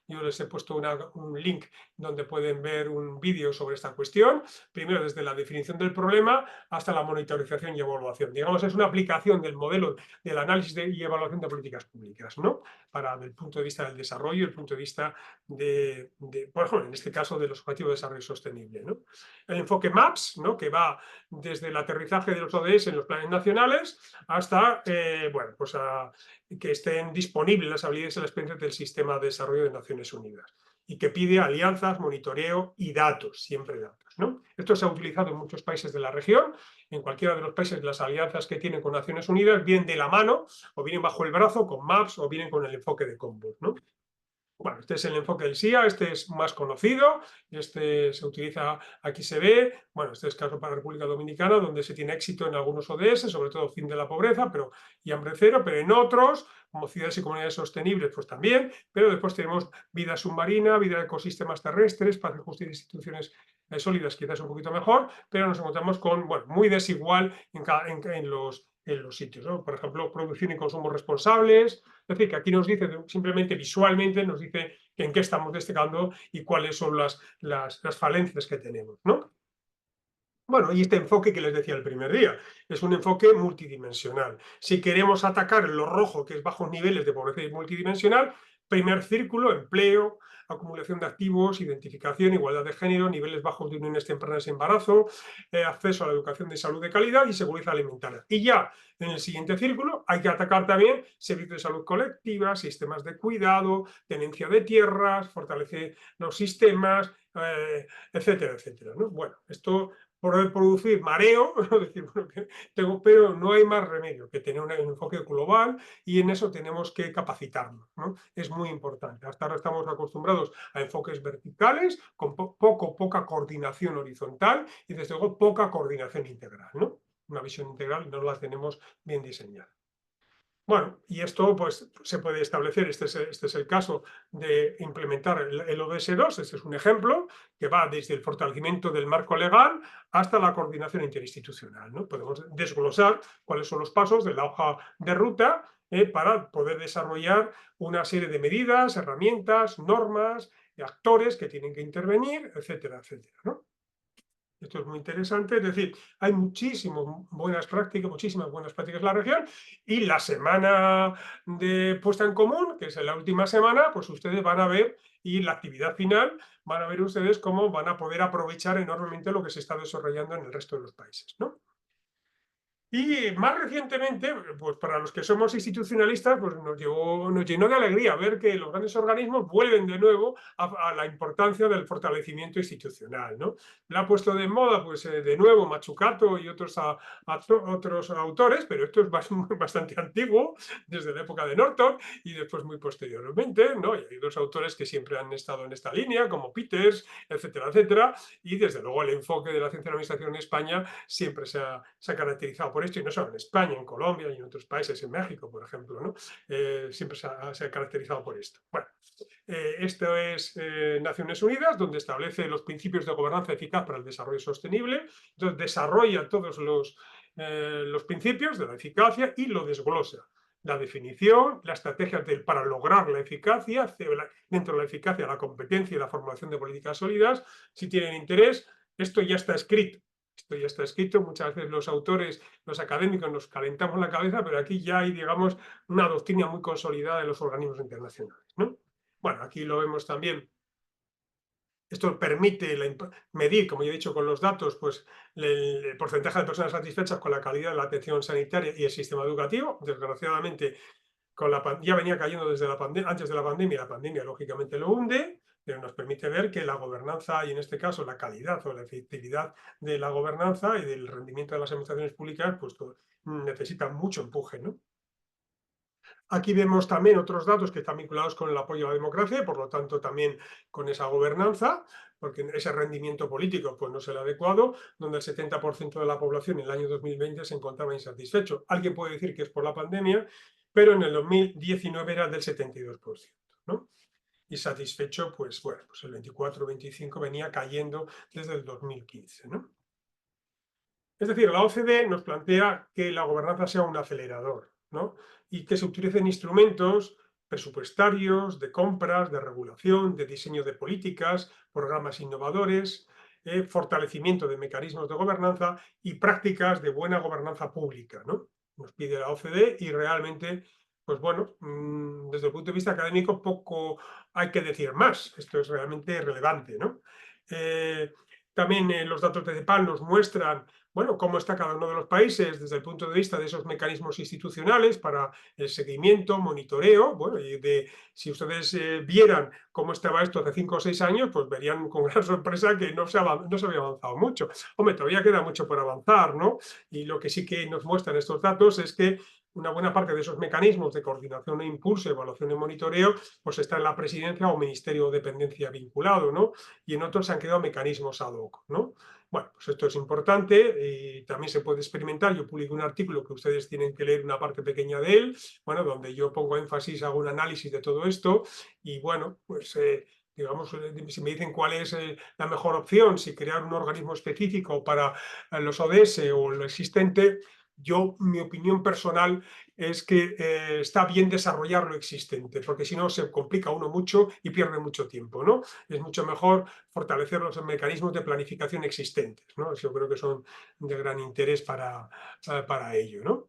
yo les he puesto un link donde pueden ver un vídeo sobre esta cuestión, primero desde la definición del problema hasta la monitorización y evaluación. Digamos, es una aplicación del modelo del análisis y evaluación de políticas públicas, ¿no? Desde el punto de vista del desarrollo, el punto de vista por ejemplo, en este caso de los Objetivos de Desarrollo Sostenible, ¿no? El enfoque MAPS, ¿no? Que va desde el aterrizaje de los ODS en los planes nacionales hasta, bueno, pues que estén disponibles las habilidades y las experiencias del Sistema de Desarrollo de Naciones Unidas y que pide alianzas, monitoreo y datos, siempre datos, ¿no? Esto se ha utilizado en muchos países de la región. En cualquiera de los países, las alianzas que tienen con Naciones Unidas vienen de la mano o vienen bajo el brazo con MAPS o vienen con el enfoque de Combos, ¿no? Bueno, este es el enfoque del SIA, este es más conocido, este se utiliza, aquí se ve, bueno, este es caso para la República Dominicana, donde se tiene éxito en algunos ODS, sobre todo fin de la pobreza y hambre cero, pero en otros, como ciudades y comunidades sostenibles, pues también, pero después tenemos vida submarina, vida de ecosistemas terrestres, paz y justicia e instituciones sólidas, quizás un poquito mejor, pero nos encontramos con, bueno, muy desigual en los sitios, ¿no? Por ejemplo, producción y consumo responsables. Es decir, que aquí nos dice, simplemente visualmente, nos dice en qué estamos destacando y cuáles son las falencias que tenemos, ¿no? Bueno, y este enfoque que les decía el primer día, es un enfoque multidimensional. Si queremos atacar lo rojo, que es bajos niveles de pobreza multidimensional, primer círculo, empleo, acumulación de activos, identificación, igualdad de género, niveles bajos de uniones tempranas y embarazo, acceso a la educación de salud de calidad y seguridad alimentaria. Y ya en el siguiente círculo hay que atacar también servicios de salud colectiva, sistemas de cuidado, tenencia de tierras, fortalecer los sistemas, etcétera, etcétera, ¿no? Bueno, esto por producir mareo, decir, bueno, pero no hay más remedio que tener un enfoque global y en eso tenemos que capacitarnos, ¿no? Es muy importante. Hasta ahora estamos acostumbrados a enfoques verticales con poca coordinación horizontal y desde luego poca coordinación integral, ¿no? Una visión integral no la tenemos bien diseñada. Bueno, y esto pues se puede establecer, este es el caso de implementar el ODS 2, este es un ejemplo que va desde el fortalecimiento del marco legal hasta la coordinación interinstitucional, ¿no? Podemos desglosar cuáles son los pasos de la hoja de ruta para poder desarrollar una serie de medidas, herramientas, normas, actores que tienen que intervenir, etcétera, etcétera, ¿no? Esto es muy interesante, es decir, hay muchísimas buenas prácticas en la región y la semana de puesta en común, que es la última semana, pues ustedes van a ver y la actividad final van a ver ustedes cómo van a poder aprovechar enormemente lo que se está desarrollando en el resto de los países, ¿no? Y más recientemente, pues para los que somos institucionalistas, pues nos llenó de alegría ver que los grandes organismos vuelven de nuevo a la importancia del fortalecimiento institucional, ¿no? La ha puesto de moda, pues de nuevo Mazzucato y otros autores, pero esto es bastante antiguo, desde la época de Norton y después muy posteriormente, ¿no? Y hay dos autores que siempre han estado en esta línea, como Peters, etcétera, etcétera, y desde luego el enfoque de la ciencia de la administración en España siempre se ha caracterizado por esto, y no solo en España, en Colombia y en otros países, en México, por ejemplo, ¿no? Siempre se ha caracterizado por esto. Bueno, esto es Naciones Unidas, donde establece los principios de gobernanza eficaz para el desarrollo sostenible, entonces desarrolla todos los principios de la eficacia y lo desglosa. La definición, la estrategia para lograr la eficacia, dentro de la eficacia, la competencia y la formulación de políticas sólidas. Si tienen interés, esto ya está escrito. Esto ya está escrito, muchas veces los autores, los académicos nos calentamos la cabeza, pero aquí ya hay, digamos, una doctrina muy consolidada de los organismos internacionales, ¿no? Bueno, aquí lo vemos también. Esto permite medir, como ya he dicho, con los datos, pues el porcentaje de personas satisfechas con la calidad de la atención sanitaria y el sistema educativo. Desgraciadamente, ya venía cayendo desde antes de la pandemia lógicamente lo hunde, pero nos permite ver que la gobernanza y en este caso la calidad o la efectividad de la gobernanza y del rendimiento de las administraciones públicas pues necesitan mucho empuje, ¿no? Aquí vemos también otros datos que están vinculados con el apoyo a la democracia y por lo tanto también con esa gobernanza, porque ese rendimiento político pues no es el adecuado, donde el 70% de la población en el año 2020 se encontraba insatisfecho. Alguien puede decir que es por la pandemia, pero en el 2019 era del 72%, ¿no? Y satisfecho, pues bueno, pues el 24-25 venía cayendo desde el 2015, ¿no? Es decir, la OCDE nos plantea que la gobernanza sea un acelerador, ¿no? Y que se utilicen instrumentos presupuestarios, de compras, de regulación, de diseño de políticas, programas innovadores, fortalecimiento de mecanismos de gobernanza y prácticas de buena gobernanza pública, ¿no? Nos pide la OCDE y realmente, pues bueno, desde el punto de vista académico poco hay que decir más. Esto es realmente relevante, ¿no? También los datos de CEPAL nos muestran, bueno, cómo está cada uno de los países desde el punto de vista de esos mecanismos institucionales para el seguimiento, monitoreo. Bueno, y si ustedes vieran cómo estaba esto hace 5 o 6 años, pues verían con gran sorpresa que no se había avanzado mucho. Hombre, todavía queda mucho por avanzar, ¿no? Y lo que sí que nos muestran estos datos es que una buena parte de esos mecanismos de coordinación e impulso, evaluación y monitoreo, pues está en la presidencia o ministerio o dependencia vinculado, ¿no? Y en otros se han quedado mecanismos ad hoc, ¿no? Bueno, pues esto es importante y también se puede experimentar. Yo publico un artículo que ustedes tienen que leer una parte pequeña de él, bueno, donde yo pongo énfasis, hago un análisis de todo esto y bueno, pues digamos, si me dicen cuál es la mejor opción, si crear un organismo específico para los ODS o lo existente, yo, mi opinión personal es que está bien desarrollar lo existente, porque si no se complica uno mucho y pierde mucho tiempo, ¿no? Es mucho mejor fortalecer los mecanismos de planificación existentes, ¿no? Yo creo que son de gran interés para ello, ¿no?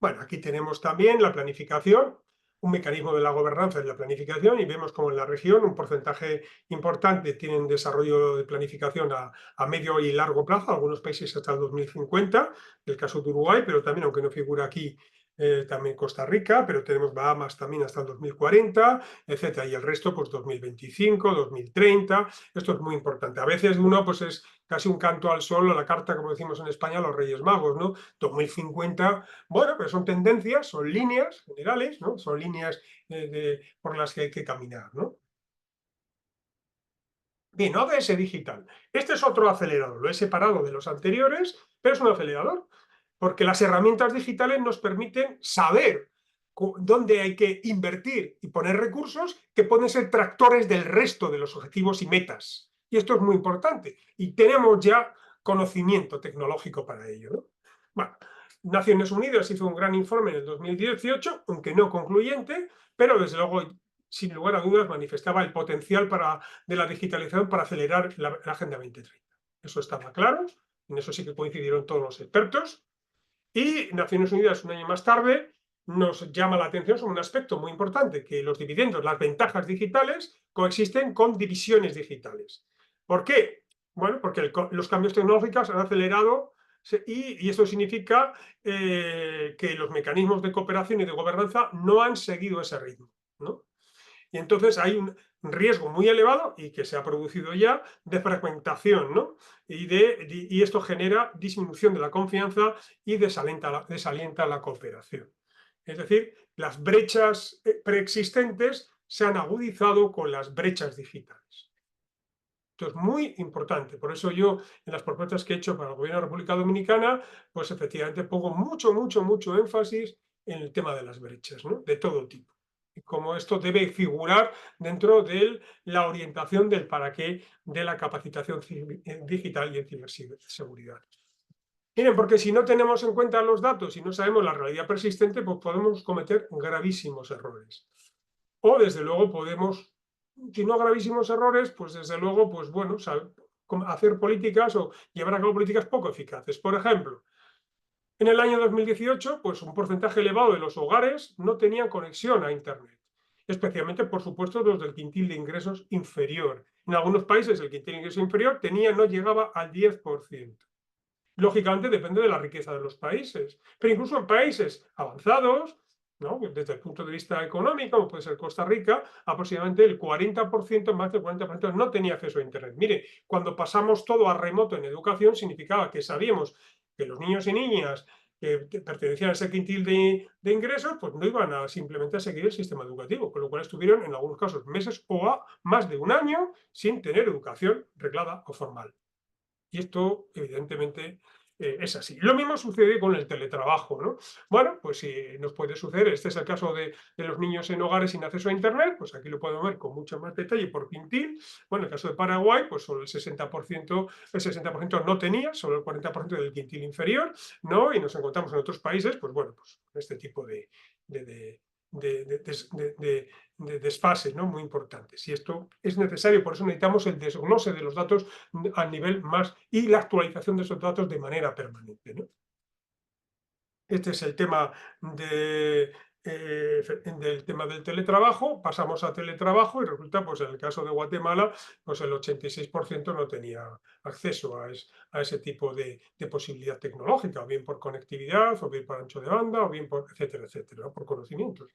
Bueno, aquí tenemos también la planificación, un mecanismo de la gobernanza y la planificación, y vemos como en la región un porcentaje importante tienen desarrollo de planificación a medio y largo plazo, algunos países hasta el 2050, el caso de Uruguay, pero también, aunque no figura aquí, también Costa Rica, pero tenemos Bahamas también hasta el 2040, etcétera, y el resto pues 2025, 2030, esto es muy importante. A veces uno pues es casi un canto al sol a la carta, como decimos en España, a los Reyes Magos, ¿no? 2050, bueno, pero son tendencias, son líneas generales, ¿no? Son líneas por las que hay que caminar, ¿no? Bien, ODS digital. Este es otro acelerador, lo he separado de los anteriores, pero es un acelerador, porque las herramientas digitales nos permiten saber dónde hay que invertir y poner recursos que pueden ser tractores del resto de los objetivos y metas. Y esto es muy importante. Y tenemos ya conocimiento tecnológico para ello, ¿no? Bueno, Naciones Unidas hizo un gran informe en el 2018, aunque no concluyente, pero desde luego, sin lugar a dudas, manifestaba el potencial de la digitalización para acelerar la Agenda 2030. Eso estaba claro, en eso sí que coincidieron todos los expertos. Y Naciones Unidas, un año más tarde, nos llama la atención sobre un aspecto muy importante, que los dividendos, las ventajas digitales, coexisten con divisiones digitales. ¿Por qué? Bueno, porque los cambios tecnológicos han acelerado y esto significa que los mecanismos de cooperación y de gobernanza no han seguido ese ritmo, ¿no? Y entonces hay un riesgo muy elevado y que se ha producido ya de fragmentación, ¿no? Y esto genera disminución de la confianza y desalienta la cooperación. Es decir, las brechas preexistentes se han agudizado con las brechas digitales. Esto es muy importante. Por eso yo, en las propuestas que he hecho para el Gobierno de la República Dominicana, pues efectivamente pongo mucho énfasis en el tema de las brechas, ¿no? De todo tipo. Y cómo esto debe figurar dentro de la orientación del para qué de la capacitación digital y en ciberseguridad. Miren, porque si no tenemos en cuenta los datos y no sabemos la realidad persistente, pues podemos cometer gravísimos errores. O desde luego podemos, si no gravísimos errores, pues desde luego, pues bueno, hacer políticas o llevar a cabo políticas poco eficaces. Por ejemplo, en el año 2018, pues un porcentaje elevado de los hogares no tenían conexión a Internet, especialmente, por supuesto, los del quintil de ingresos inferior. En algunos países el quintil de ingresos inferior no llegaba al 10%. Lógicamente depende de la riqueza de los países, pero incluso en países avanzados, ¿no? Desde el punto de vista económico, como puede ser Costa Rica, aproximadamente el 40%, más del 40% no tenía acceso a Internet. Mire, cuando pasamos todo a remoto en educación, significaba que sabíamos que los niños y niñas que pertenecían a ese quintil de ingresos, pues no iban simplemente a seguir el sistema educativo, con lo cual estuvieron en algunos casos meses o más de un año sin tener educación reglada o formal. Y esto, evidentemente, es así. Lo mismo sucede con el teletrabajo, ¿no? Bueno, pues si nos puede suceder, este es el caso de los niños en hogares sin acceso a Internet, pues aquí lo podemos ver con mucho más detalle por quintil. Bueno, en el caso de Paraguay, pues solo el 60% no tenía, solo el 40% del quintil inferior, ¿no? Y nos encontramos en otros países, pues bueno, pues este tipo de de desfases, ¿no? Muy importantes. Y esto es necesario, por eso necesitamos el desglose de los datos a nivel más y la actualización de esos datos de manera permanente, ¿no? Este es el tema del tema del teletrabajo. Pasamos a teletrabajo y resulta, pues en el caso de Guatemala, pues el 86% no tenía acceso a ese tipo de posibilidad tecnológica, o bien por conectividad, o bien por ancho de banda, o bien por etcétera, etcétera, ¿no? Por conocimientos.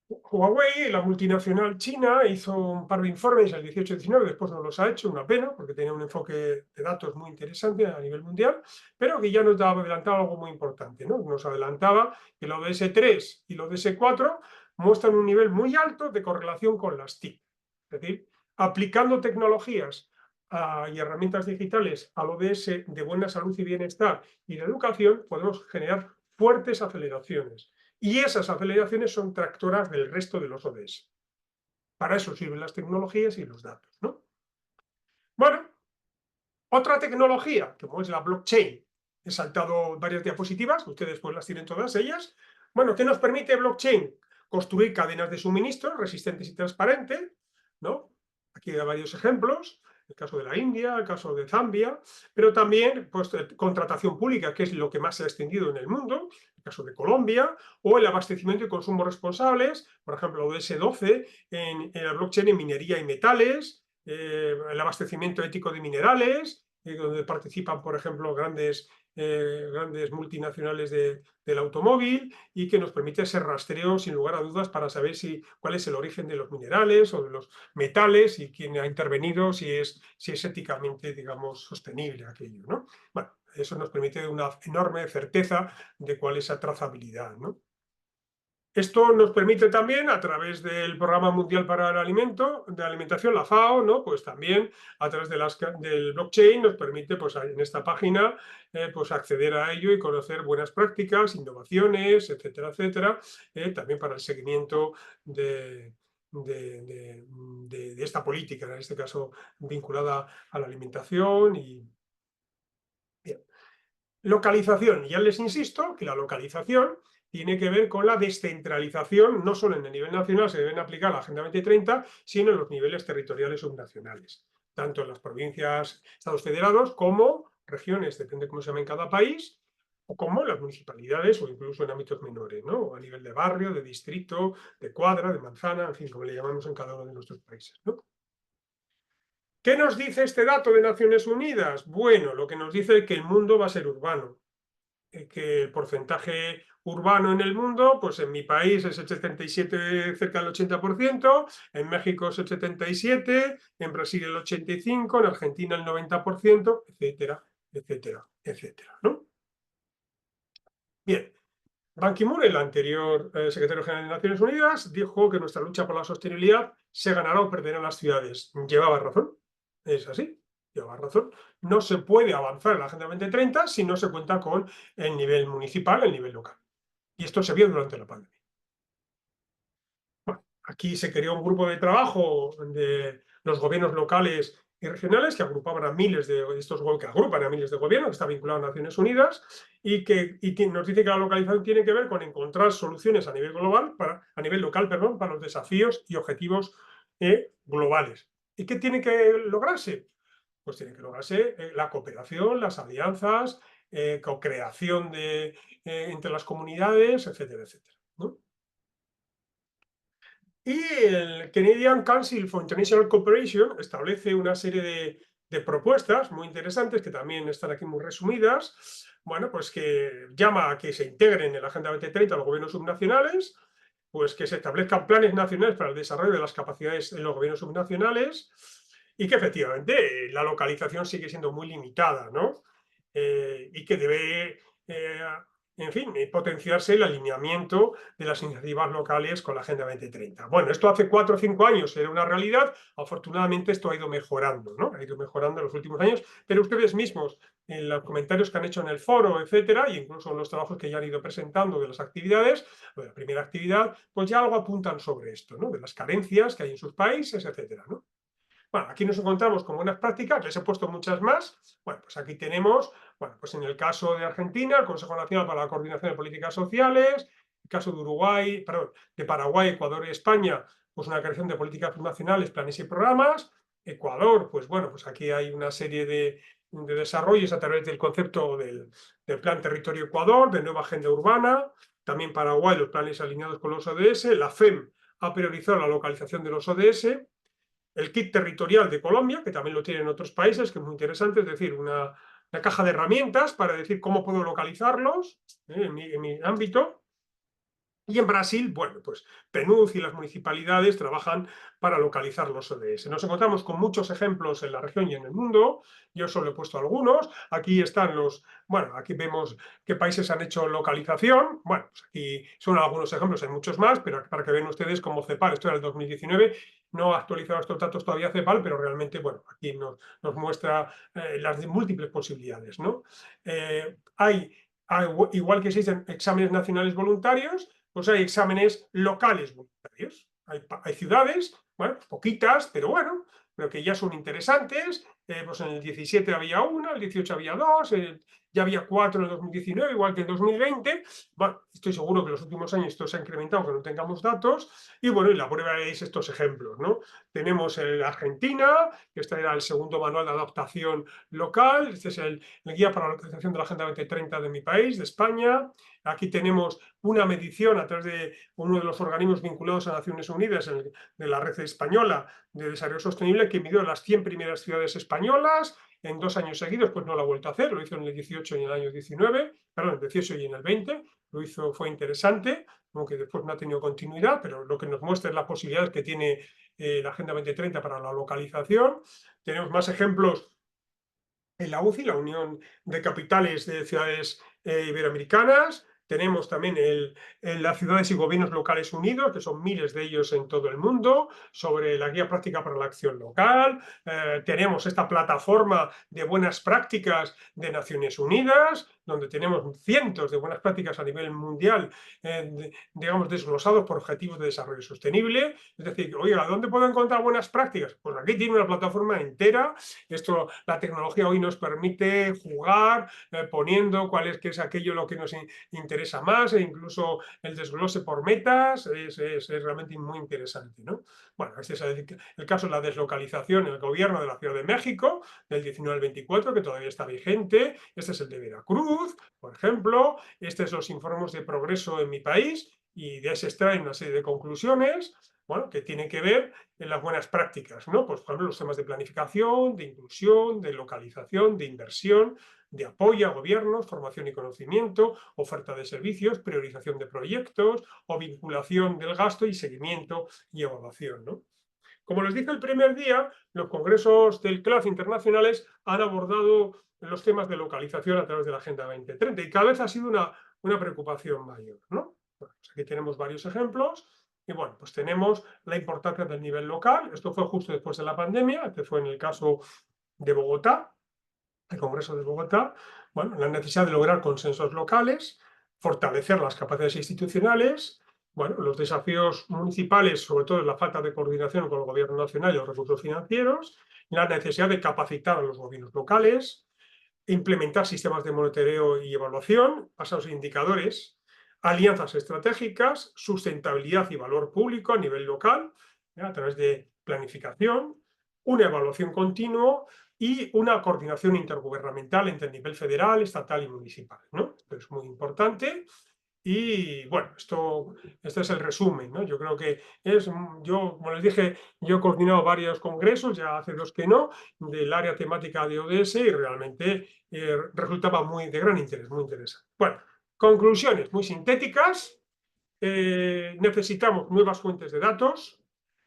Huawei, la multinacional china, hizo un par de informes el 18-19, después no los ha hecho, una pena, porque tenía un enfoque de datos muy interesante a nivel mundial, pero que ya nos adelantaba algo muy importante, ¿no? Nos adelantaba que los ODS3 y los ODS4 muestran un nivel muy alto de correlación con las TIC. Es decir, aplicando tecnologías y herramientas digitales al ODS de buena salud y bienestar y de educación, podemos generar fuertes aceleraciones. Y esas aceleraciones son tractoras del resto de los ODS. Para eso sirven las tecnologías y los datos, ¿no? Bueno, otra tecnología, como es la blockchain. He saltado varias diapositivas, ustedes pues las tienen todas ellas. Bueno, ¿qué nos permite blockchain? Construir cadenas de suministro resistentes y transparentes, ¿no? Aquí hay varios ejemplos, el caso de la India, el caso de Zambia, pero también pues, contratación pública, que es lo que más se ha extendido en el mundo, el caso de Colombia, o el abastecimiento y consumo responsables, por ejemplo, ODS12 en la blockchain en minería y metales, el abastecimiento ético de minerales, donde participan, por ejemplo, grandes multinacionales del automóvil, y que nos permite ese rastreo sin lugar a dudas para saber cuál es el origen de los minerales o de los metales y quién ha intervenido, si es éticamente, digamos, sostenible aquello, ¿no? Bueno, eso nos permite una enorme certeza de cuál es esa trazabilidad, ¿no? Esto nos permite también, a través del Programa Mundial para el de Alimentación, la FAO, ¿no? Pues también a través del blockchain nos permite, pues en esta página, pues acceder a ello y conocer buenas prácticas, innovaciones, etcétera, etcétera, también para el seguimiento de esta política, en este caso vinculada a la alimentación y... Bien. Localización. Ya les insisto que la localización tiene que ver con la descentralización, no solo en el nivel nacional se deben aplicar la Agenda 2030, sino en los niveles territoriales subnacionales, tanto en las provincias, estados federados, como regiones, depende cómo se llame en cada país, o como en las municipalidades o incluso en ámbitos menores, ¿no? A nivel de barrio, de distrito, de cuadra, de manzana, en fin, como le llamamos en cada uno de nuestros países, ¿no? ¿Qué nos dice este dato de Naciones Unidas? Bueno, lo que nos dice es que el mundo va a ser urbano, que el porcentaje urbano en el mundo, pues en mi país es el 77, cerca del 80%, en México es el 77%, en Brasil el 85%, en Argentina el 90%, etcétera, etcétera, etcétera, ¿no? Bien, Ban Ki-moon, el anterior secretario general de Naciones Unidas, dijo que nuestra lucha por la sostenibilidad se ganará o perderá en las ciudades. Llevaba razón, es así, llevaba razón. No se puede avanzar en la Agenda 2030 si no se cuenta con el nivel municipal, el nivel local. Y esto se vio durante la pandemia. Bueno, aquí se creó un grupo de trabajo de los gobiernos locales y regionales que agrupaban a miles de estos que agrupan a miles de gobiernos, que está vinculado a Naciones Unidas, y que nos dice que la localización tiene que ver con encontrar soluciones a nivel global, a nivel local, perdón, para los desafíos y objetivos globales. ¿Y qué tiene que lograrse? Pues tiene que lograrse la cooperación, las alianzas, co-creación entre las comunidades, etcétera, etcétera, ¿no? Y el Canadian Council for International Cooperation establece una serie de propuestas muy interesantes que también están aquí muy resumidas. Bueno, pues que llama a que se integren en la Agenda 2030 los gobiernos subnacionales, pues que se establezcan planes nacionales para el desarrollo de las capacidades en los gobiernos subnacionales y que efectivamente la localización sigue siendo muy limitada, ¿no? Y que debe en fin, potenciarse el alineamiento de las iniciativas locales con la Agenda 2030. Bueno, esto hace 4 o 5 años era una realidad, afortunadamente esto ha ido mejorando, ¿no? Ha ido mejorando en los últimos años, pero ustedes mismos, en los comentarios que han hecho en el foro, etcétera, e incluso en los trabajos que ya han ido presentando de las actividades, de la primera actividad, pues ya algo apuntan sobre esto, ¿no? De las carencias que hay en sus países, etcétera, ¿no? Bueno, aquí nos encontramos con buenas prácticas, les he puesto muchas más. Bueno, pues aquí tenemos, bueno, pues en el caso de Argentina, el Consejo Nacional para la Coordinación de Políticas Sociales, el caso de Uruguay, perdón, de Paraguay, Ecuador y España, pues una creación de políticas nacionales, planes y programas. Ecuador, pues bueno, pues aquí hay una serie de desarrollos a través del concepto del Plan Territorio Ecuador, de nueva agenda urbana. También Paraguay, los planes alineados con los ODS. La FEM ha priorizado la localización de los ODS. El kit territorial de Colombia, que también lo tienen otros países, que es muy interesante, es decir, una caja de herramientas para decir cómo puedo localizarlos en mi ámbito. Y en Brasil, bueno, pues PNUD y las municipalidades trabajan para localizar los ODS. Nos encontramos con muchos ejemplos en la región y en el mundo. Yo solo he puesto algunos. Aquí están bueno, aquí vemos qué países han hecho localización. Bueno, pues aquí son algunos ejemplos, hay muchos más, pero para que vean ustedes como CEPAL, esto era el 2019, no ha actualizado estos datos todavía CEPAL, pero realmente, bueno, aquí nos muestra las múltiples posibilidades, ¿no? Igual que existen exámenes nacionales voluntarios, pues hay exámenes locales voluntarios. Hay ciudades, bueno, poquitas, pero bueno, pero que ya son interesantes. Pues en el 17 había una, el 18 había dos, ya había 4 en el 2019, igual que en 2020. Bueno, estoy seguro que en los últimos años esto se ha incrementado, aunque no tengamos datos. Y bueno, y la prueba es estos ejemplos, ¿no? Tenemos en Argentina, que este era el segundo manual de adaptación local. Este es el guía para la localización de la Agenda 2030 de mi país, de España. Aquí tenemos una medición a través de uno de los organismos vinculados a Naciones Unidas, de la Red Española de Desarrollo Sostenible, que midió las 100 primeras ciudades españolas en 2 años seguidos, pues no lo ha vuelto a hacer, lo hizo en el 18 y en el año 19, perdón, en el 18 y en el 20, lo hizo, fue interesante, aunque después no ha tenido continuidad, pero lo que nos muestra es las posibilidades que tiene la Agenda 2030 para la localización. Tenemos más ejemplos en la UCI, la Unión de Capitales de Ciudades Iberoamericanas. Tenemos también las ciudades y gobiernos locales unidos, que son miles de ellos en todo el mundo, sobre la guía práctica para la acción local. Tenemos esta plataforma de buenas prácticas de Naciones Unidas, donde tenemos cientos de buenas prácticas a nivel mundial, digamos, desglosados por objetivos de desarrollo sostenible. Es decir, oiga, ¿dónde puedo encontrar buenas prácticas? Pues aquí tiene una plataforma entera. La tecnología hoy nos permite jugar poniendo qué es aquello lo que nos interesa más, e incluso el desglose por metas es realmente muy interesante, ¿no? Bueno, este es el caso de la deslocalización en el gobierno de la Ciudad de México, del 19 al 24, que todavía está vigente. Este es el de Veracruz, por ejemplo. Este es los informes de progreso en mi país, y de ahí se extraen una serie de conclusiones, bueno, que tienen que ver en las buenas prácticas, ¿no? Pues, por ejemplo, los temas de planificación, de inclusión, de localización, de inversión, de apoyo a gobiernos, formación y conocimiento, oferta de servicios, priorización de proyectos o vinculación del gasto y seguimiento y evaluación, ¿no? Como les dije el primer día, los congresos del CLAD internacionales han abordado los temas de localización a través de la Agenda 2030 y cada vez ha sido una preocupación mayor, ¿no? Bueno, pues aquí tenemos varios ejemplos. Y bueno, pues tenemos la importancia del nivel local. Esto fue justo después de la pandemia. Este fue en el caso de Bogotá, el Congreso de Bogotá. Bueno, la necesidad de lograr consensos locales, fortalecer las capacidades institucionales. Bueno, los desafíos municipales, sobre todo la falta de coordinación con el gobierno nacional y los recursos financieros. La necesidad de capacitar a los gobiernos locales. Implementar sistemas de monitoreo y evaluación basados en indicadores, alianzas estratégicas, sustentabilidad y valor público a nivel local, a través de planificación, una evaluación continua y una coordinación intergubernamental entre el nivel federal, estatal y municipal, ¿no? Esto es muy importante. Y bueno, este es el resumen, ¿no? Yo creo que como les dije, yo he coordinado varios congresos, ya hace 2 que no, del área temática de ODS, y realmente resultaba de gran interés, muy interesante. Bueno, conclusiones muy sintéticas. Necesitamos nuevas fuentes de datos.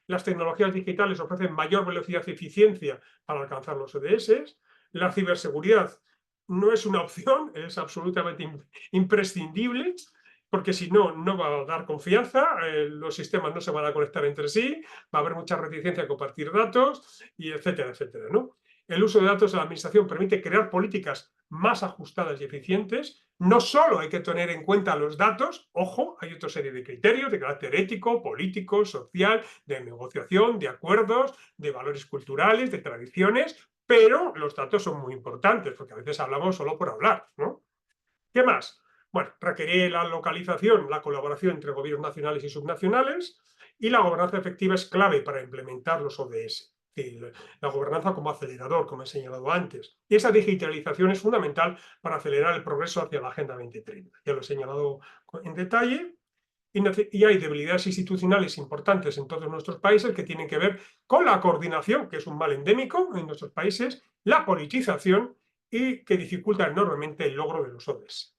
Las tecnologías digitales ofrecen mayor velocidad y eficiencia para alcanzar los ODS. La ciberseguridad no es una opción, es absolutamente imprescindible, porque si no, no va a dar confianza, los sistemas no se van a conectar entre sí, va a haber mucha reticencia a compartir datos, y etcétera, etcétera, ¿no? el uso de datos de la administración permite crear políticas más ajustadas y eficientes. No solo hay que tener en cuenta los datos, ojo, hay otra serie de criterios de carácter ético, político, social, de negociación, de acuerdos, de valores culturales, de tradiciones, pero los datos son muy importantes, porque a veces hablamos solo por hablar, ¿no? ¿Qué más? Bueno, requiere la localización, la colaboración entre gobiernos nacionales y subnacionales, y la gobernanza efectiva es clave para implementar los ODS. La gobernanza como acelerador, como he señalado antes. Y esa digitalización es fundamental para acelerar el progreso hacia la Agenda 2030. Ya lo he señalado en detalle. Y hay debilidades institucionales importantes en todos nuestros países que tienen que ver con la coordinación, que es un mal endémico en nuestros países, la politización y que dificulta enormemente el logro de los ODS.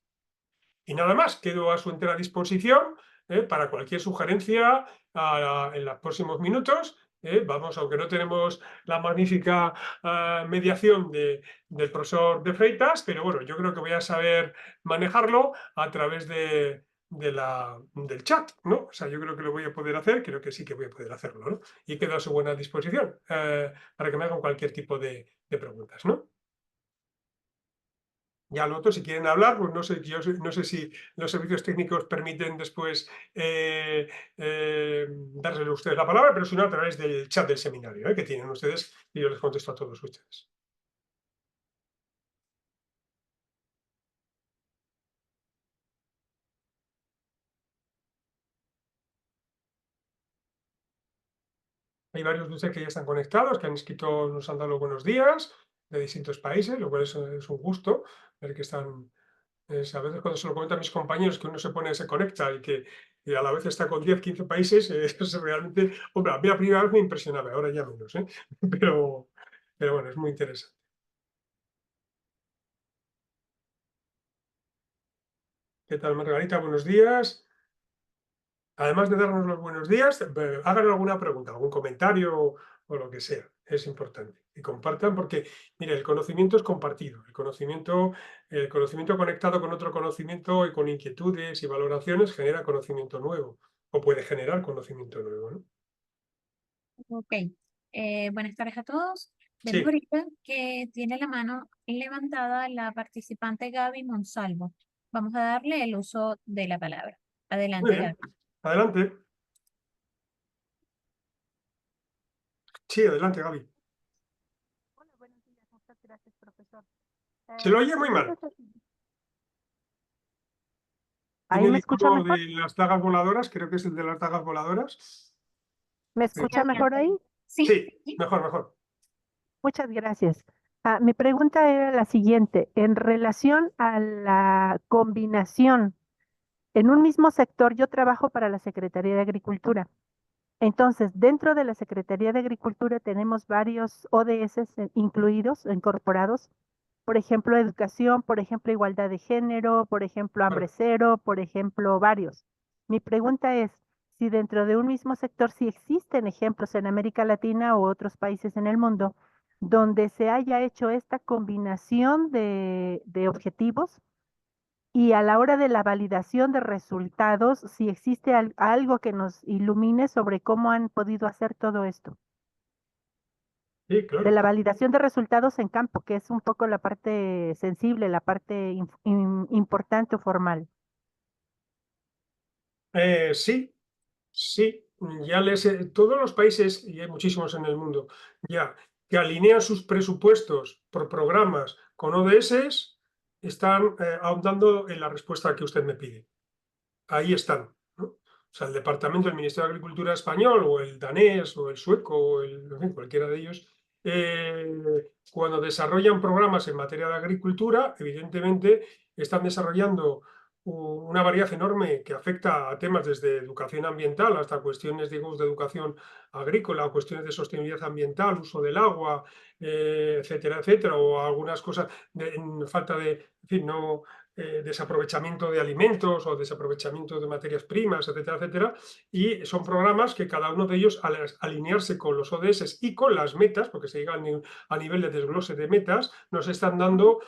Y nada más, quedo a su entera disposición para cualquier sugerencia en los próximos minutos. Vamos, aunque no tenemos la magnífica mediación del profesor de Freitas, pero bueno, yo creo que voy a saber manejarlo a través del chat, ¿no? O sea, yo creo que lo voy a poder hacer, creo que sí que voy a poder hacerlo, ¿no? Y quedo a su buena disposición para que me hagan cualquier tipo de preguntas, ¿no? Ya lo otro, si quieren hablar, pues no sé, no sé si los servicios técnicos permiten después dárselo a ustedes la palabra, pero si no, a través del chat del seminario que tienen ustedes y yo les contesto a todos ustedes. Hay varios de ustedes que ya están conectados, que han escrito, nos han dado los buenos días de distintos países, lo cual es un gusto ver que están. A veces cuando se lo comento a mis compañeros que uno se conecta y que a la vez está con 10, 15 países, es realmente, hombre, a mí la primera vez me impresionaba, ahora ya menos, pero, pero bueno, es muy interesante. ¿Qué tal, Margarita? Buenos días. Además de darnos los buenos días, hagan alguna pregunta, algún comentario o lo que sea. Es importante. Y compartan porque, mire, el conocimiento es compartido. El conocimiento conectado con otro conocimiento y con inquietudes y valoraciones genera conocimiento nuevo o puede generar conocimiento nuevo, ¿no? Ok, buenas tardes a todos. Vemos Sí, ahorita que tiene la mano levantada la participante Gaby Monsalvo. Vamos a darle el uso de la palabra. muy Adelante, bien. Gaby. Adelante. Sí, adelante, Gaby. Hola, buenos días. Muchas gracias, profesor. Se lo Mi oye muy pregunta mal. es la siguiente. ¿Ahí Tiene me el escucha icono de mejor? las dagas voladoras, creo que es el de las dagas voladoras. ¿Me Sí, escucha mejor ahí? Sí, sí, mejor, mejor. Muchas gracias. Mi pregunta era la siguiente. En relación a la combinación, en un mismo sector, yo trabajo para la Secretaría de Agricultura. Entonces, dentro de la Secretaría de Agricultura tenemos varios ODS incluidos, incorporados. Por ejemplo, educación, por ejemplo, igualdad de género, por ejemplo, hambre Claro. cero, por ejemplo, varios. Mi pregunta es si dentro de un mismo sector, si existen ejemplos en América Latina u otros países en el mundo donde se haya hecho esta combinación de objetivos y a la hora de la validación de resultados, si existe algo que nos ilumine sobre cómo han podido hacer todo esto. Sí, De claro. la validación de resultados en campo, que es un poco la parte sensible, la parte importante o formal. Sí, sí, todos los países, y hay muchísimos en el mundo, ya que alinean sus presupuestos por programas con ODS, están ahondando en la respuesta que usted me pide. Ahí están, ¿no? O sea, el departamento del Ministerio de Agricultura español o el danés o el sueco o en fin, cualquiera de ellos, cuando desarrollan programas en materia de agricultura, evidentemente están desarrollando una variedad enorme que afecta a temas desde educación ambiental hasta cuestiones, digamos, de educación agrícola, cuestiones de sostenibilidad ambiental, uso del agua, etcétera, etcétera, o algunas cosas de falta de, en fin, no, desaprovechamiento de alimentos o desaprovechamiento de materias primas, etcétera, etcétera. Y son programas que cada uno de ellos, al alinearse con los ODS y con las metas, porque se llega a nivel de desglose de metas, nos están dando,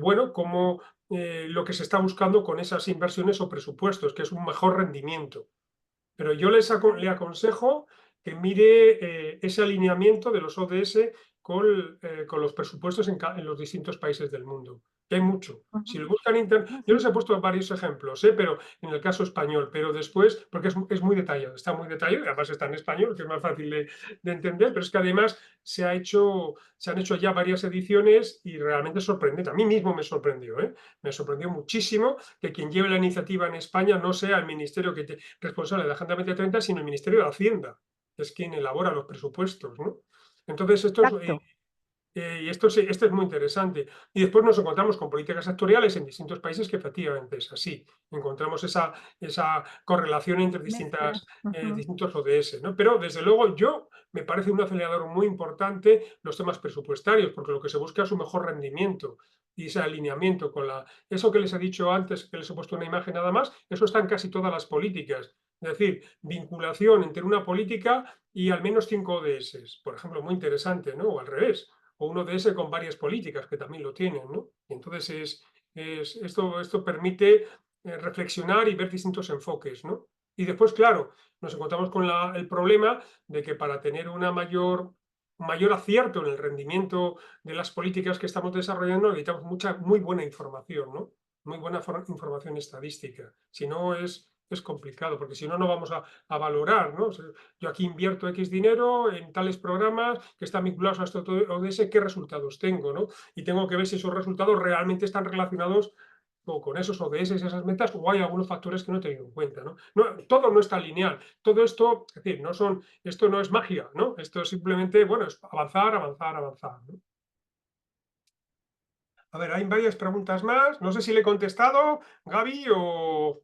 bueno, como lo que se está buscando con esas inversiones o presupuestos, que es un mejor rendimiento. Pero yo le aconsejo que mire ese alineamiento de los ODS con los presupuestos en los distintos países del mundo. Que hay mucho. Si lo buscan Ah, yo sí. les he puesto varios ejemplos, pero en el caso español, pero después, porque es muy detallado, está muy detallado, y además está en español, que es más fácil de entender, pero es que además se han hecho ya varias ediciones y realmente es sorprendente. A mí mismo me sorprendió, me sorprendió muchísimo que quien lleve la iniciativa en España no sea el ministerio responsable de la Agenda 2030, sino el Ministerio de Hacienda, que es quien elabora los presupuestos, ¿no? Entonces, Exacto. y esto es muy interesante. Y después nos encontramos con políticas sectoriales en distintos países que efectivamente es así. Encontramos esa correlación entre Mezcla. distintos ODS, ¿no? Pero desde luego me parece un acelerador muy importante los temas presupuestarios, porque lo que se busca es un mejor rendimiento y ese alineamiento con eso que les he dicho antes, que les he puesto una imagen nada más, eso está en casi todas las políticas. Es decir, vinculación entre una política y al menos 5 ODS. Por ejemplo, muy interesante, ¿no? O al revés, o un ODS con varias políticas que también lo tienen, ¿no? Y entonces esto permite reflexionar y ver distintos enfoques, ¿no? Y después, claro, nos encontramos con el problema de que para tener un mayor acierto en el rendimiento de las políticas que estamos desarrollando necesitamos muy buena información, ¿no? Muy buena información estadística. Si no es complicado, porque si no, no vamos a valorar, ¿no? O sea, yo aquí invierto X dinero en tales programas que están vinculados a esto ODS, ¿qué resultados tengo, ¿no? Y tengo que ver si esos resultados realmente están relacionados con esos ODS, esas metas, o hay algunos factores que no he tenido en cuenta, ¿no? Todo no está lineal. Todo esto, es decir, esto no es magia, ¿no? Esto es simplemente, bueno, es avanzar, avanzar, avanzar, ¿no? A ver, hay varias preguntas más. No sé si le he contestado, Gaby, o...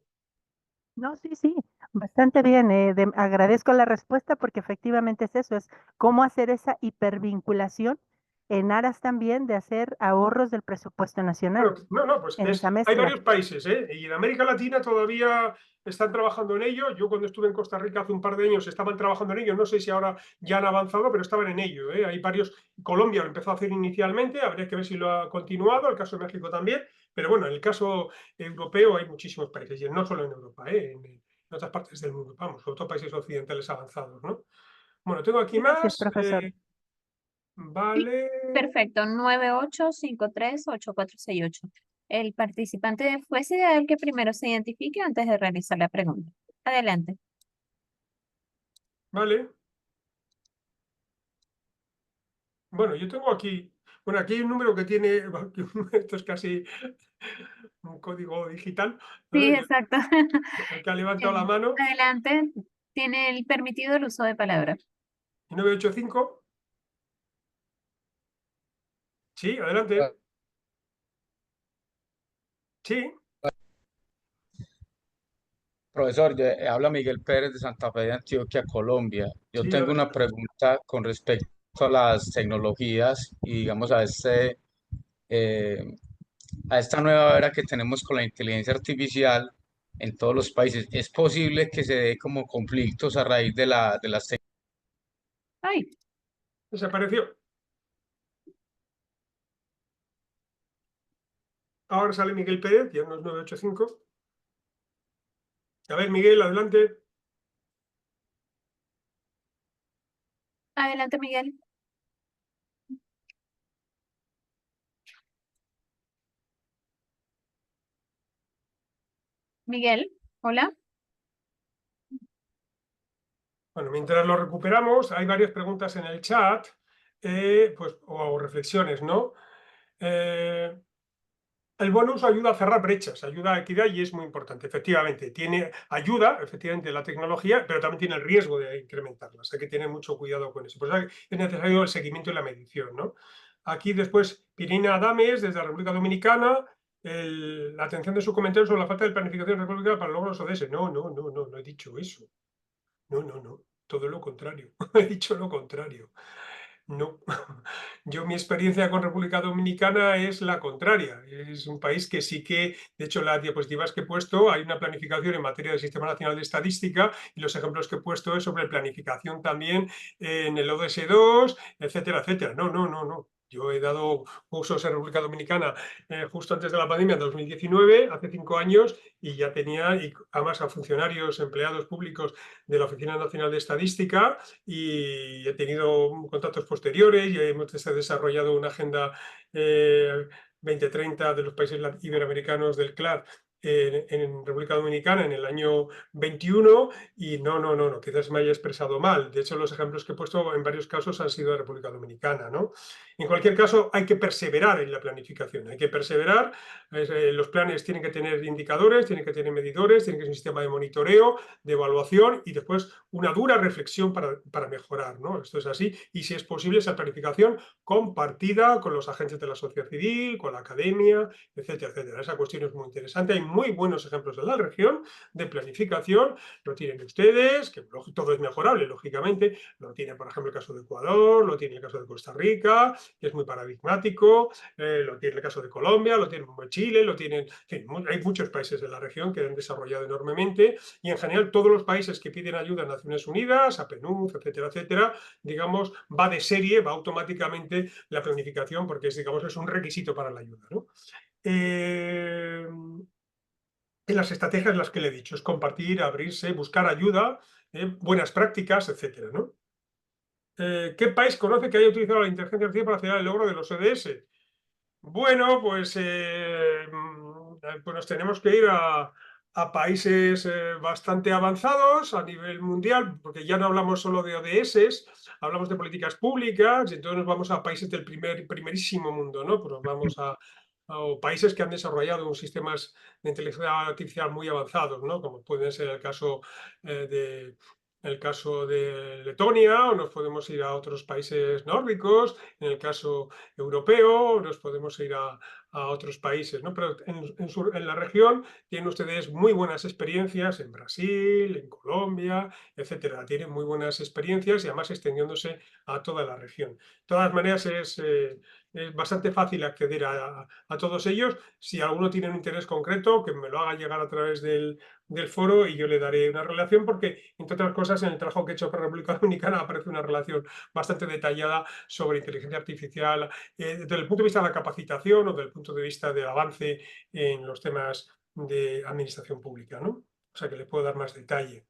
No, sí, sí, bastante bien. Agradezco la respuesta porque efectivamente es eso, es cómo hacer esa hipervinculación en aras también de hacer ahorros del presupuesto nacional No, pues en esa hay mezcla. varios países, y en América Latina todavía están trabajando en ello. Yo cuando estuve en Costa Rica hace un par de años estaban trabajando en ello, no sé si ahora ya han avanzado, pero estaban en ello, Hay varios, Colombia lo empezó a hacer inicialmente, habría que ver si lo ha continuado, el caso de México también, pero bueno, en el caso europeo hay muchísimos países, y no solo en Europa, en otras partes del mundo, vamos, otros países occidentales avanzados, ¿no? Bueno, tengo aquí Gracias, más, profesor. Sí, vale. perfecto. 98538468. El participante fuese el que primero se identifique antes de realizar la pregunta. Adelante. Vale. Bueno, yo tengo aquí, aquí hay un número que tiene, esto es casi un código digital, Sí, ¿vale? exacto. El que ha levantado la mano, Adelante. Tiene el permitido el uso de palabras. 985. Sí, adelante. Sí, Profesor, habla Miguel Pérez de Santa Fe de Antioquia, Colombia. Yo sí, tengo una adelante. pregunta con respecto a las tecnologías y digamos eh, a esta nueva era que tenemos con la inteligencia artificial en todos los países. ¿Es posible que se dé como conflictos a raíz de las tecnologías? Ay, Desapareció. Ahora sale Miguel Pérez, ya no es 985. A ver, Miguel, adelante. adelante, Miguel. Miguel, hola. Bueno, mientras lo recuperamos, hay varias preguntas en el chat, pues, o reflexiones, ¿no? El buen uso ayuda a cerrar brechas, ayuda a equidad y es muy importante. Efectivamente, ayuda, efectivamente, la tecnología, pero también tiene el riesgo de incrementarlas. Hay que tener mucho cuidado con eso. Por eso es necesario el seguimiento y la medición, ¿no? Aquí después, Pirina Adames, desde la República Dominicana, la atención de su comentario sobre la falta de planificación república para el logro de los ODS. No he dicho eso. No, todo lo contrario. He dicho lo contrario. No, mi experiencia con República Dominicana es la contraria. Es un país que sí que, de hecho, las diapositivas que he puesto, hay una planificación en materia del Sistema Nacional de Estadística y los ejemplos que he puesto es sobre planificación también en el ODS 2, etcétera, etcétera. No. Yo he dado cursos en República Dominicana justo antes de la pandemia, en 2019, hace 5 años, y ya tenía, y además a funcionarios, empleados públicos de la Oficina Nacional de Estadística, y he tenido contactos posteriores y hemos desarrollado una agenda 2030 de los países iberoamericanos del CLAD en República Dominicana en el año 21 y no, quizás me haya expresado mal. De hecho, los ejemplos que he puesto en varios casos han sido de República Dominicana, ¿no? En cualquier caso, hay que perseverar en la planificación, hay que perseverar. Los planes tienen que tener indicadores, tienen que tener medidores, tienen que ser un sistema de monitoreo, de evaluación y después una dura reflexión para mejorar, ¿no? Esto es así. Y si es posible, esa planificación compartida con los agentes de la sociedad civil, con la academia, etcétera, etcétera. Esa cuestión es muy interesante. Hay muy buenos ejemplos en la región de planificación. Lo tienen ustedes, que todo es mejorable, lógicamente. Lo tiene, por ejemplo, el caso de Ecuador, lo tiene el caso de Costa Rica, que es muy paradigmático, lo tiene el caso de Colombia, lo tiene Chile, lo tienen, en fin, hay muchos países de la región que han desarrollado enormemente y en general todos los países que piden ayuda a Naciones Unidas, a PNUD, etcétera, etcétera, digamos, va de serie, va automáticamente la planificación porque es, digamos, es un requisito para la ayuda, ¿no? En las estrategias las que le he dicho, es compartir, abrirse, buscar ayuda, buenas prácticas, etcétera, ¿no? ¿Qué país conoce que haya utilizado la inteligencia artificial para acelerar el logro de los ODS? Bueno, pues nos tenemos que ir a países bastante avanzados a nivel mundial, porque ya no hablamos solo de ODS, hablamos de políticas públicas, y entonces nos vamos a países del primerísimo mundo, ¿no? Pues vamos a países que han desarrollado sistemas de inteligencia artificial muy avanzados, ¿no? Como puede ser el caso de Letonia, o nos podemos ir a otros países nórdicos, en el caso europeo, nos podemos ir a otros países, ¿no? Pero en la región tienen ustedes muy buenas experiencias en Brasil, en Colombia, etcétera. Tienen muy buenas experiencias y además extendiéndose a toda la región. De todas maneras, es bastante fácil acceder a todos ellos. Si alguno tiene un interés concreto, que me lo haga llegar a través del foro y yo le daré una relación, porque, entre otras cosas, en el trabajo que he hecho para República Dominicana aparece una relación bastante detallada sobre inteligencia artificial desde el punto de vista de la capacitación o desde el punto de vista del avance en los temas de administración pública, ¿no? O sea que le puedo dar más detalle.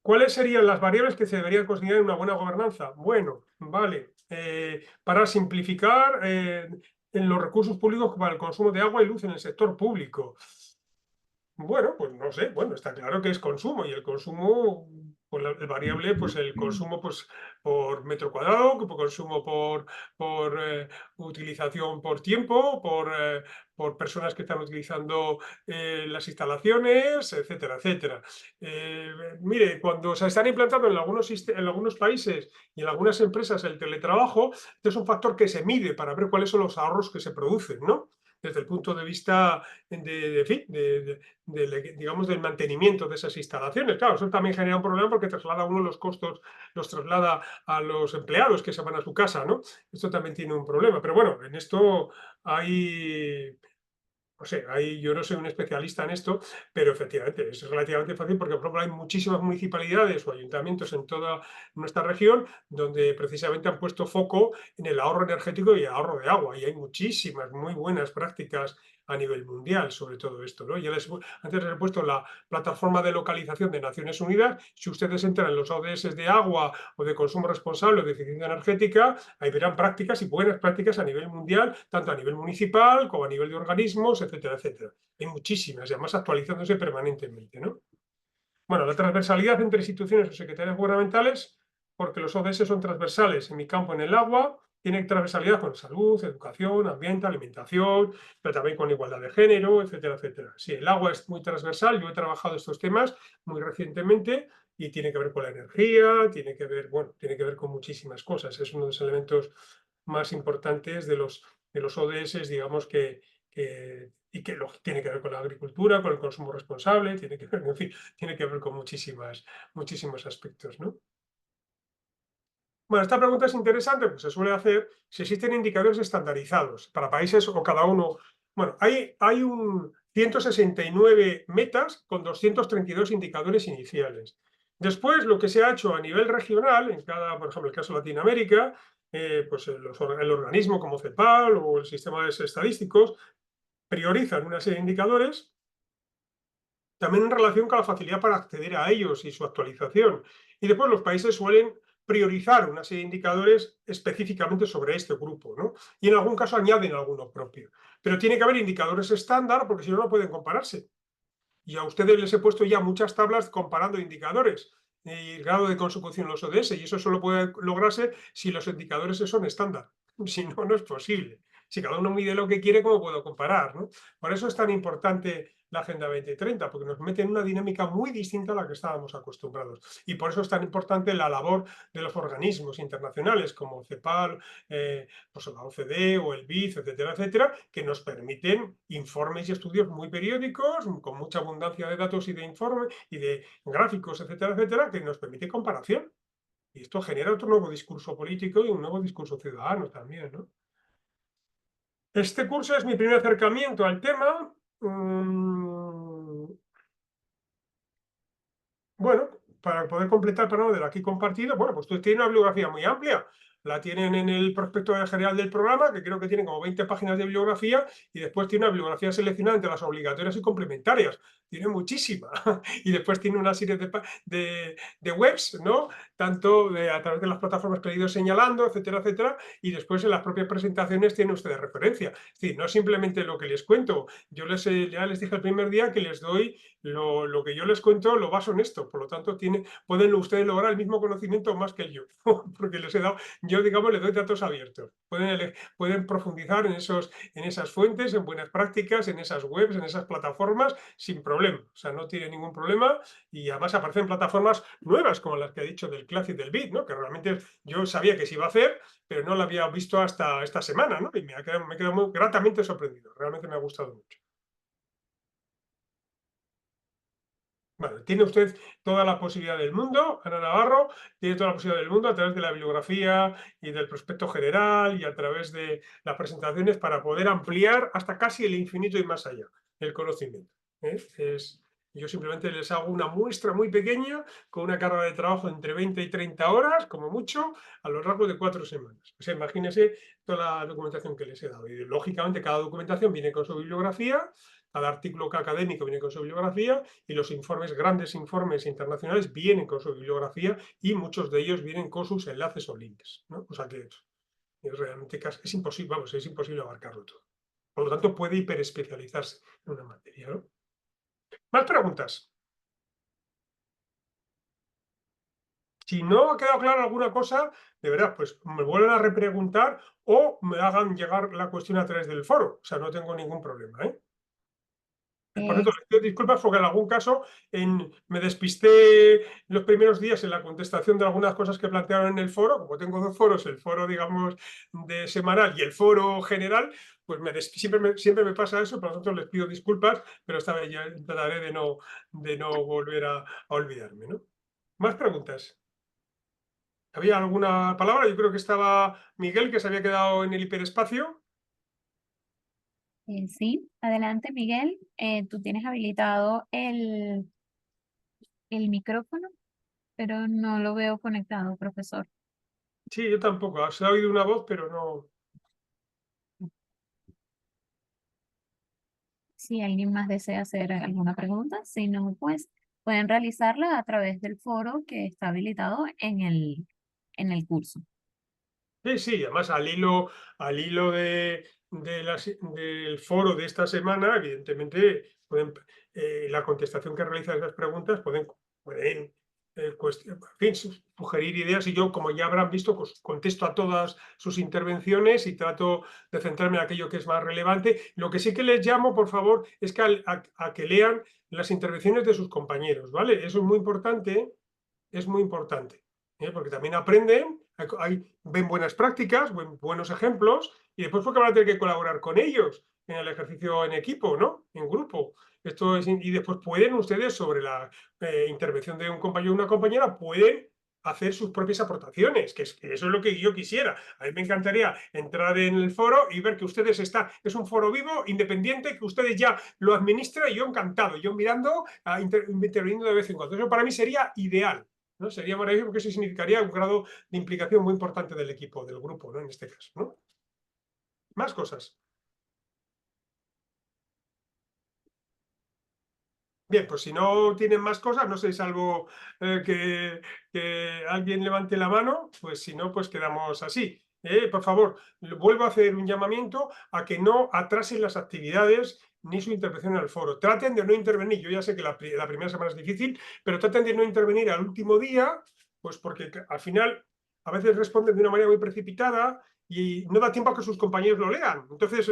¿Cuáles serían las variables que se deberían considerar en una buena gobernanza? Bueno, vale, para simplificar en los recursos públicos para el consumo de agua y luz en el sector público. Bueno, pues no sé, bueno, está claro que es consumo y el consumo, pues el variable, pues el consumo pues, por metro cuadrado, por consumo por utilización por tiempo, por personas que están utilizando las instalaciones, etcétera, etcétera. Mire, cuando se están implantando en algunos países y en algunas empresas el teletrabajo, este es un factor que se mide para ver cuáles son los ahorros que se producen, ¿no? Desde el punto de vista digamos, del mantenimiento de esas instalaciones. Claro, eso también genera un problema porque traslada uno los costos, los traslada a los empleados que se van a su casa, ¿no? Esto también tiene un problema. Pero bueno, en esto hay... No sé, yo no soy un especialista en esto, pero efectivamente es relativamente fácil porque, por ejemplo, hay muchísimas municipalidades o ayuntamientos en toda nuestra región donde precisamente han puesto foco en el ahorro energético y el ahorro de agua. Y hay muchísimas muy buenas prácticas a nivel mundial sobre todo esto, ¿no? Antes les he puesto la plataforma de localización de Naciones Unidas. Si ustedes entran en los ODS de agua o de consumo responsable o de eficiencia energética, ahí verán prácticas y buenas prácticas a nivel mundial, tanto a nivel municipal como a nivel de organismos, etcétera, etcétera. Hay muchísimas y además actualizándose permanentemente, ¿no? Bueno, la transversalidad entre instituciones o secretarias gubernamentales, porque los ODS son transversales. En mi campo, en el agua, tiene transversalidad con salud, educación, ambiente, alimentación, pero también con igualdad de género, etcétera, etcétera. Sí, el agua es muy transversal. Yo he trabajado estos temas muy recientemente y tiene que ver con la energía, tiene que ver con muchísimas cosas. Es uno de los elementos más importantes de los ODS, digamos, y que tiene que ver con la agricultura, con el consumo responsable, tiene que ver, en fin, tiene que ver con muchísimos aspectos, ¿no? Bueno, esta pregunta es interesante, pues se suele hacer si existen indicadores estandarizados para países o cada uno. Bueno, hay 169 metas con 232 indicadores iniciales. Después, lo que se ha hecho a nivel regional, en cada, por ejemplo, el caso de Latinoamérica, pues el organismo como CEPAL o el sistema de estadísticos priorizan una serie de indicadores, también en relación con la facilidad para acceder a ellos y su actualización. Y después los países suelen priorizar una serie de indicadores específicamente sobre este grupo, ¿no? Y en algún caso añaden alguno propio. Pero tiene que haber indicadores estándar porque si no, no pueden compararse. Y a ustedes les he puesto ya muchas tablas comparando indicadores y el grado de consecución en los ODS, y eso solo puede lograrse si los indicadores son estándar. Si no, no es posible. Si cada uno mide lo que quiere, ¿cómo puedo comparar, no? Por eso es tan importante la Agenda 2030, porque nos mete en una dinámica muy distinta a la que estábamos acostumbrados. Y por eso es tan importante la labor de los organismos internacionales como CEPAL, pues la OCDE o el BID, etcétera, etcétera, que nos permiten informes y estudios muy periódicos, con mucha abundancia de datos y de informes y de gráficos, etcétera, etcétera, que nos permite comparación. Y esto genera otro nuevo discurso político y un nuevo discurso ciudadano también, ¿no? Este curso es mi primer acercamiento al tema. Bueno, para poder completar el programa del aquí compartido, bueno, pues tiene una bibliografía muy amplia. La tienen en el prospecto general del programa, que creo que tiene como 20 páginas de bibliografía, y después tiene una bibliografía seleccionada entre las obligatorias y complementarias. Tiene muchísima. Y después tiene una serie de webs, ¿no? Tanto a través de las plataformas que he ido señalando, etcétera, etcétera. Y después en las propias presentaciones tienen ustedes referencia. Es decir, no es simplemente lo que les cuento. Yo ya les dije el primer día que les doy lo que yo les cuento, lo baso en esto. Por lo tanto, pueden ustedes lograr el mismo conocimiento más que yo, porque les he dado, yo digamos, les doy datos abiertos. Pueden profundizar en esas fuentes, en buenas prácticas, en esas webs, en esas plataformas, sin problema. O sea, no tiene ningún problema y además aparecen plataformas nuevas, como las que he dicho del CLAC y del BID, ¿no? Que realmente yo sabía que se iba a hacer, pero no lo había visto hasta esta semana, ¿no? Y me he quedado muy gratamente sorprendido. Realmente me ha gustado mucho. Bueno, tiene usted toda la posibilidad del mundo, Ana Navarro, tiene toda la posibilidad del mundo a través de la bibliografía y del prospecto general y a través de las presentaciones para poder ampliar hasta casi el infinito y más allá el conocimiento. Yo simplemente les hago una muestra muy pequeña con una carga de trabajo entre 20 y 30 horas, como mucho, a lo largo de 4 semanas. O sea, imagínense toda la documentación que les he dado. Y lógicamente cada documentación viene con su bibliografía, cada artículo académico viene con su bibliografía y los grandes informes internacionales vienen con su bibliografía y muchos de ellos vienen con sus enlaces o links, ¿no? O sea que es realmente es imposible, vamos, es imposible abarcarlo todo. Por lo tanto, puede hiperespecializarse en una materia, ¿no? ¿Más preguntas? Si no ha quedado clara alguna cosa, de verdad, pues me vuelven a repreguntar o me hagan llegar la cuestión a través del foro. O sea, no tengo ningún problema, ¿eh? Por cierto, les pido disculpas porque en algún caso me despisté los primeros días en la contestación de algunas cosas que plantearon en el foro. Como tengo dos foros, el foro, digamos, de semanal y el foro general, pues siempre me pasa eso, por lo tanto les pido disculpas, pero esta vez ya trataré de no volver a olvidarme, ¿no? ¿Más preguntas? ¿Había alguna palabra? Yo creo que estaba Miguel, que se había quedado en el hiperespacio. Sí, adelante, Miguel. Tú tienes habilitado el micrófono, pero no lo veo conectado, profesor. Sí, yo tampoco. Se ha oído una voz, pero no. Si alguien más desea hacer alguna pregunta, si no, pues pueden realizarla a través del foro que está habilitado en el curso. Sí, sí, además al hilo del foro de esta semana, evidentemente, la contestación que realiza esas preguntas pueden en fin, sugerir ideas y yo, como ya habrán visto, pues contesto a todas sus intervenciones y trato de centrarme en aquello que es más relevante. Lo que sí que les llamo, por favor, es que a que lean las intervenciones de sus compañeros, ¿vale? Eso es muy importante, porque también aprenden, ven buenas prácticas, buenos ejemplos, y después porque van a tener que colaborar con ellos en el ejercicio en equipo, ¿no? En grupo. Y después pueden ustedes, sobre la intervención de un compañero o una compañera, pueden hacer sus propias aportaciones, que eso es lo que yo quisiera. A mí me encantaría entrar en el foro y ver que ustedes es un foro vivo, independiente, que ustedes ya lo administran y yo encantado, yo mirando, interviniendo de vez en cuando. Eso para mí sería ideal. ¿no? Sería maravilloso porque eso significaría un grado de implicación muy importante del equipo, del grupo, ¿no? En este caso, ¿no? Más cosas. Bien, pues si no tienen más cosas, no sé, salvo que alguien levante la mano, pues si no, pues quedamos así. Por favor, vuelvo a hacer un llamamiento a que no atrasen las actividades ni su intervención en el foro. Traten de no intervenir. Yo ya sé que la primera semana es difícil, pero traten de no intervenir al último día, pues porque al final a veces responden de una manera muy precipitada y no da tiempo a que sus compañeros lo lean. Entonces,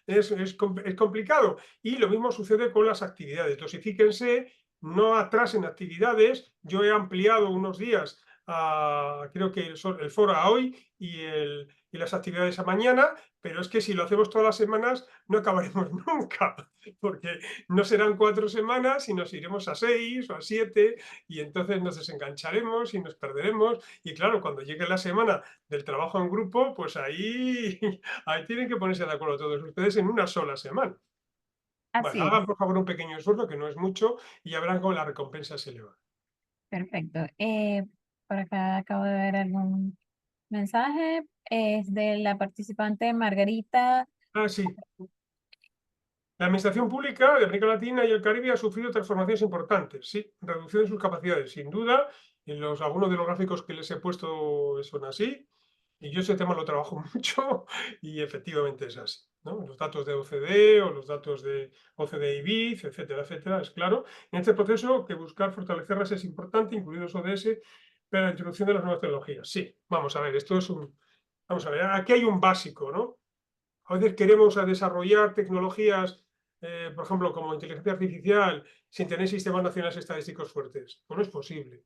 es complicado. Y lo mismo sucede con las actividades. Dosifíquense, no atrasen actividades. Yo he ampliado unos días, creo que el foro a hoy y las actividades a mañana, pero es que si lo hacemos todas las semanas no acabaremos nunca, porque no serán 4 semanas y nos iremos a 6 o a 7 y entonces nos desengancharemos y nos perderemos. Y claro, cuando llegue la semana del trabajo en grupo, pues ahí tienen que ponerse de acuerdo todos ustedes en una sola semana. Así Bueno, es, hagan por favor un pequeño esfuerzo, que no es mucho, y ya verán cómo la recompensa se eleva. perfecto. Por acá acabo de ver algún mensaje. Es de la participante Margarita. Sí. La administración pública de América Latina y el Caribe ha sufrido transformaciones importantes, sí, reducción de sus capacidades, sin duda. Algunos de los gráficos que les he puesto son así, y yo ese tema lo trabajo mucho y efectivamente es así, ¿no? Los datos de OCDE o los datos de OCDE y BIF, etcétera, etcétera, es claro. En este proceso que buscar fortalecerlas es importante, incluidos ODS, para la introducción de las nuevas tecnologías. Sí, vamos a ver, vamos a ver, aquí hay un básico, ¿no? A veces queremos desarrollar tecnologías, por ejemplo, como inteligencia artificial, sin tener sistemas nacionales estadísticos fuertes. Pues no es posible.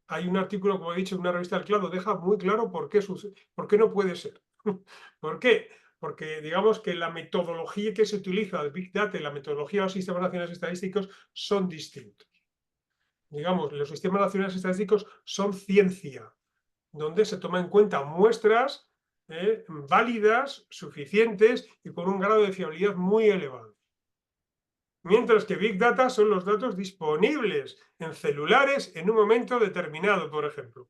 Hay un artículo, como he dicho, en una revista del Claro, deja muy claro por qué no puede ser. ¿Por qué? Porque digamos que la metodología que se utiliza de Big Data y la metodología de los sistemas nacionales estadísticos son distintos. Digamos, los sistemas nacionales estadísticos son ciencia, donde se toma en cuenta muestras válidas, suficientes y con un grado de fiabilidad muy elevado. Mientras que Big Data son los datos disponibles en celulares en un momento determinado, por ejemplo.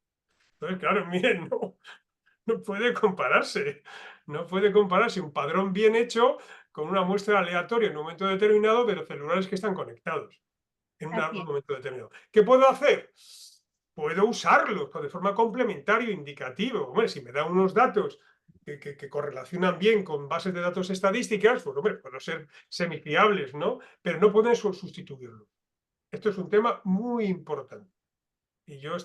Entonces, claro, miren, no puede compararse. No puede compararse un padrón bien hecho con una muestra aleatoria en un momento determinado de los celulares que están conectados en Así un es. momento determinado. ¿Qué puedo hacer? Puedo usarlos de forma complementaria o indicativa. Hombre, si me dan unos datos que correlacionan bien con bases de datos estadísticas, pues hombre, pueden ser semifiables, ¿no? Pero no pueden sustituirlo. Esto es un tema muy importante. Y yo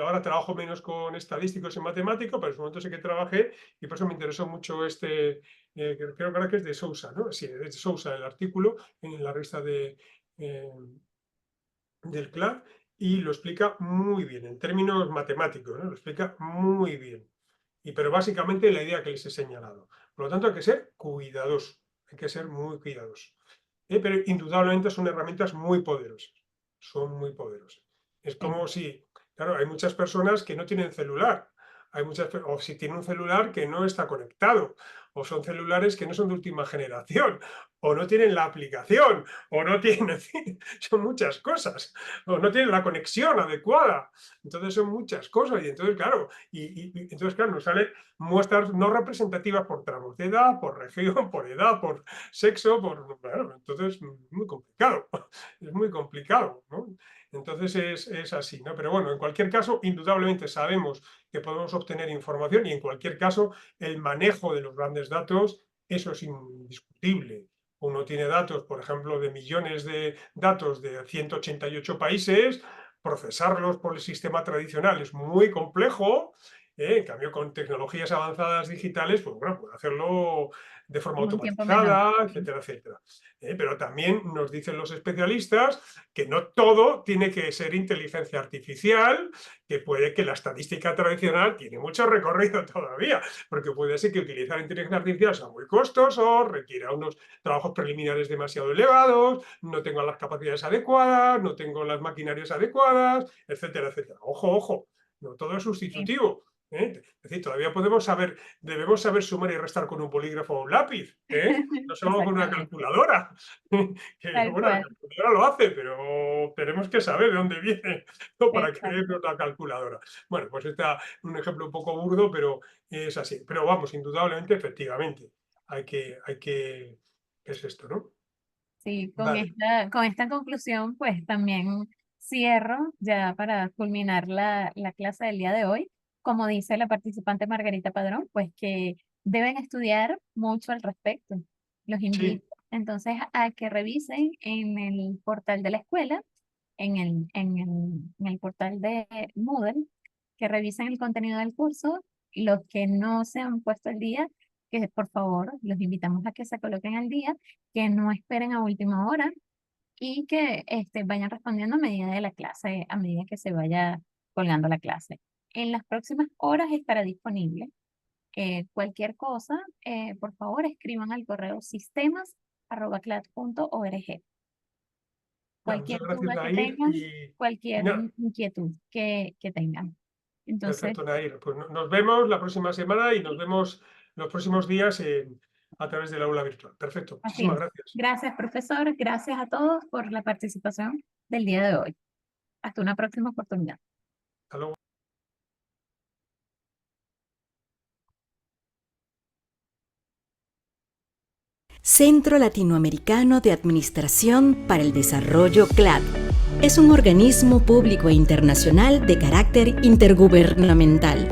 ahora trabajo menos con estadísticos y matemáticos, pero en su momento sí que trabajé y por eso me interesó mucho creo que ahora que es de Sousa, ¿no? Sí, es de Sousa el artículo en la revista del CLAD y lo explica muy bien, en términos matemáticos, ¿no? Lo explica muy bien. Pero básicamente la idea que les he señalado. Por lo tanto, hay que ser cuidadosos, hay que ser muy cuidadosos. Pero indudablemente son herramientas muy poderosas, son muy poderosas. Es como si, claro, hay muchas personas que no tienen celular, o si tienen un celular que no está conectado, o son celulares que no son de última generación, o no tienen la aplicación, o no tienen, en fin, son muchas cosas, o no tienen la conexión adecuada. Entonces son muchas cosas y entonces, claro, entonces, claro, nos salen muestras no representativas por tramos de edad, por región, por edad, por sexo, bueno, entonces muy complicado, es muy complicado, ¿no? Entonces es así, ¿no? Pero bueno, en cualquier caso, indudablemente sabemos que podemos obtener información y en cualquier caso el manejo de los grandes datos, eso es indiscutible. Uno tiene datos, por ejemplo, de millones de datos de 188 países, procesarlos por el sistema tradicional es muy complejo. En cambio, con tecnologías avanzadas digitales, pues bueno, puede hacerlo de forma En un tiempo menor. automatizada, etcétera, etcétera. Pero también nos dicen los especialistas que no todo tiene que ser inteligencia artificial, que puede que la estadística tradicional tiene mucho recorrido todavía, porque puede ser que utilizar inteligencia artificial sea muy costoso, requiera unos trabajos preliminares demasiado elevados, no tengo las capacidades adecuadas, no tengo las maquinarias adecuadas, etcétera, etcétera. Ojo, ojo, no todo es Sí, sustitutivo. Es decir, todavía debemos saber sumar y restar con un bolígrafo o un lápiz, no solo con una Exactamente, calculadora. Que, tal bueno, la cual, calculadora lo hace, pero tenemos que saber de dónde viene, ¿no? Para exacto. creernos la calculadora. Bueno, pues está un ejemplo un poco burdo, pero es así. Pero vamos, indudablemente, efectivamente, es esto, ¿no? Sí, Vale, con esta conclusión, pues también cierro ya para culminar la clase del día de hoy. Como dice la participante Margarita Padrón, pues que deben estudiar mucho al respecto. Los sí, invito entonces a que revisen en el portal de la escuela, en el portal de Moodle, que revisen el contenido del curso. Los que no se han puesto al día, que por favor los invitamos a que se coloquen al día, que no esperen a última hora y que vayan respondiendo a medida de la clase, a medida que se vaya colgando la clase. En las próximas horas estará disponible. Cualquier cosa, por favor, escriban al correo sistemas@clat.org. bueno, muchas Cualquier gracias, duda que Nair. tengan, Y cualquier nada, inquietud que tengan. Entonces, perfecto, Nair. Pues nos vemos la próxima semana y nos vemos los próximos días a través del aula virtual. Perfecto, así muchísimas es. gracias. Gracias, profesor. Gracias a todos por la participación del día de hoy. Hasta una próxima oportunidad. Hasta luego. Centro Latinoamericano de Administración para el Desarrollo CLAD. Es un organismo público e internacional de carácter intergubernamental.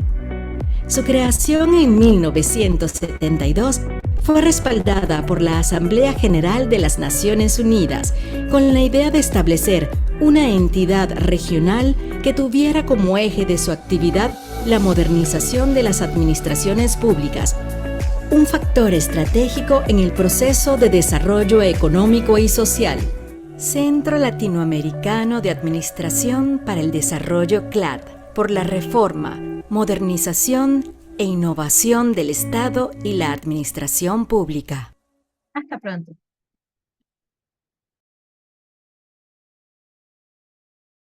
Su creación en 1972 fue respaldada por la Asamblea General de las Naciones Unidas con la idea de establecer una entidad regional que tuviera como eje de su actividad la modernización de las administraciones públicas, un factor estratégico en el proceso de desarrollo económico y social. Centro Latinoamericano de Administración para el Desarrollo CLAD, por la reforma, modernización e innovación del Estado y la administración pública. Hasta pronto.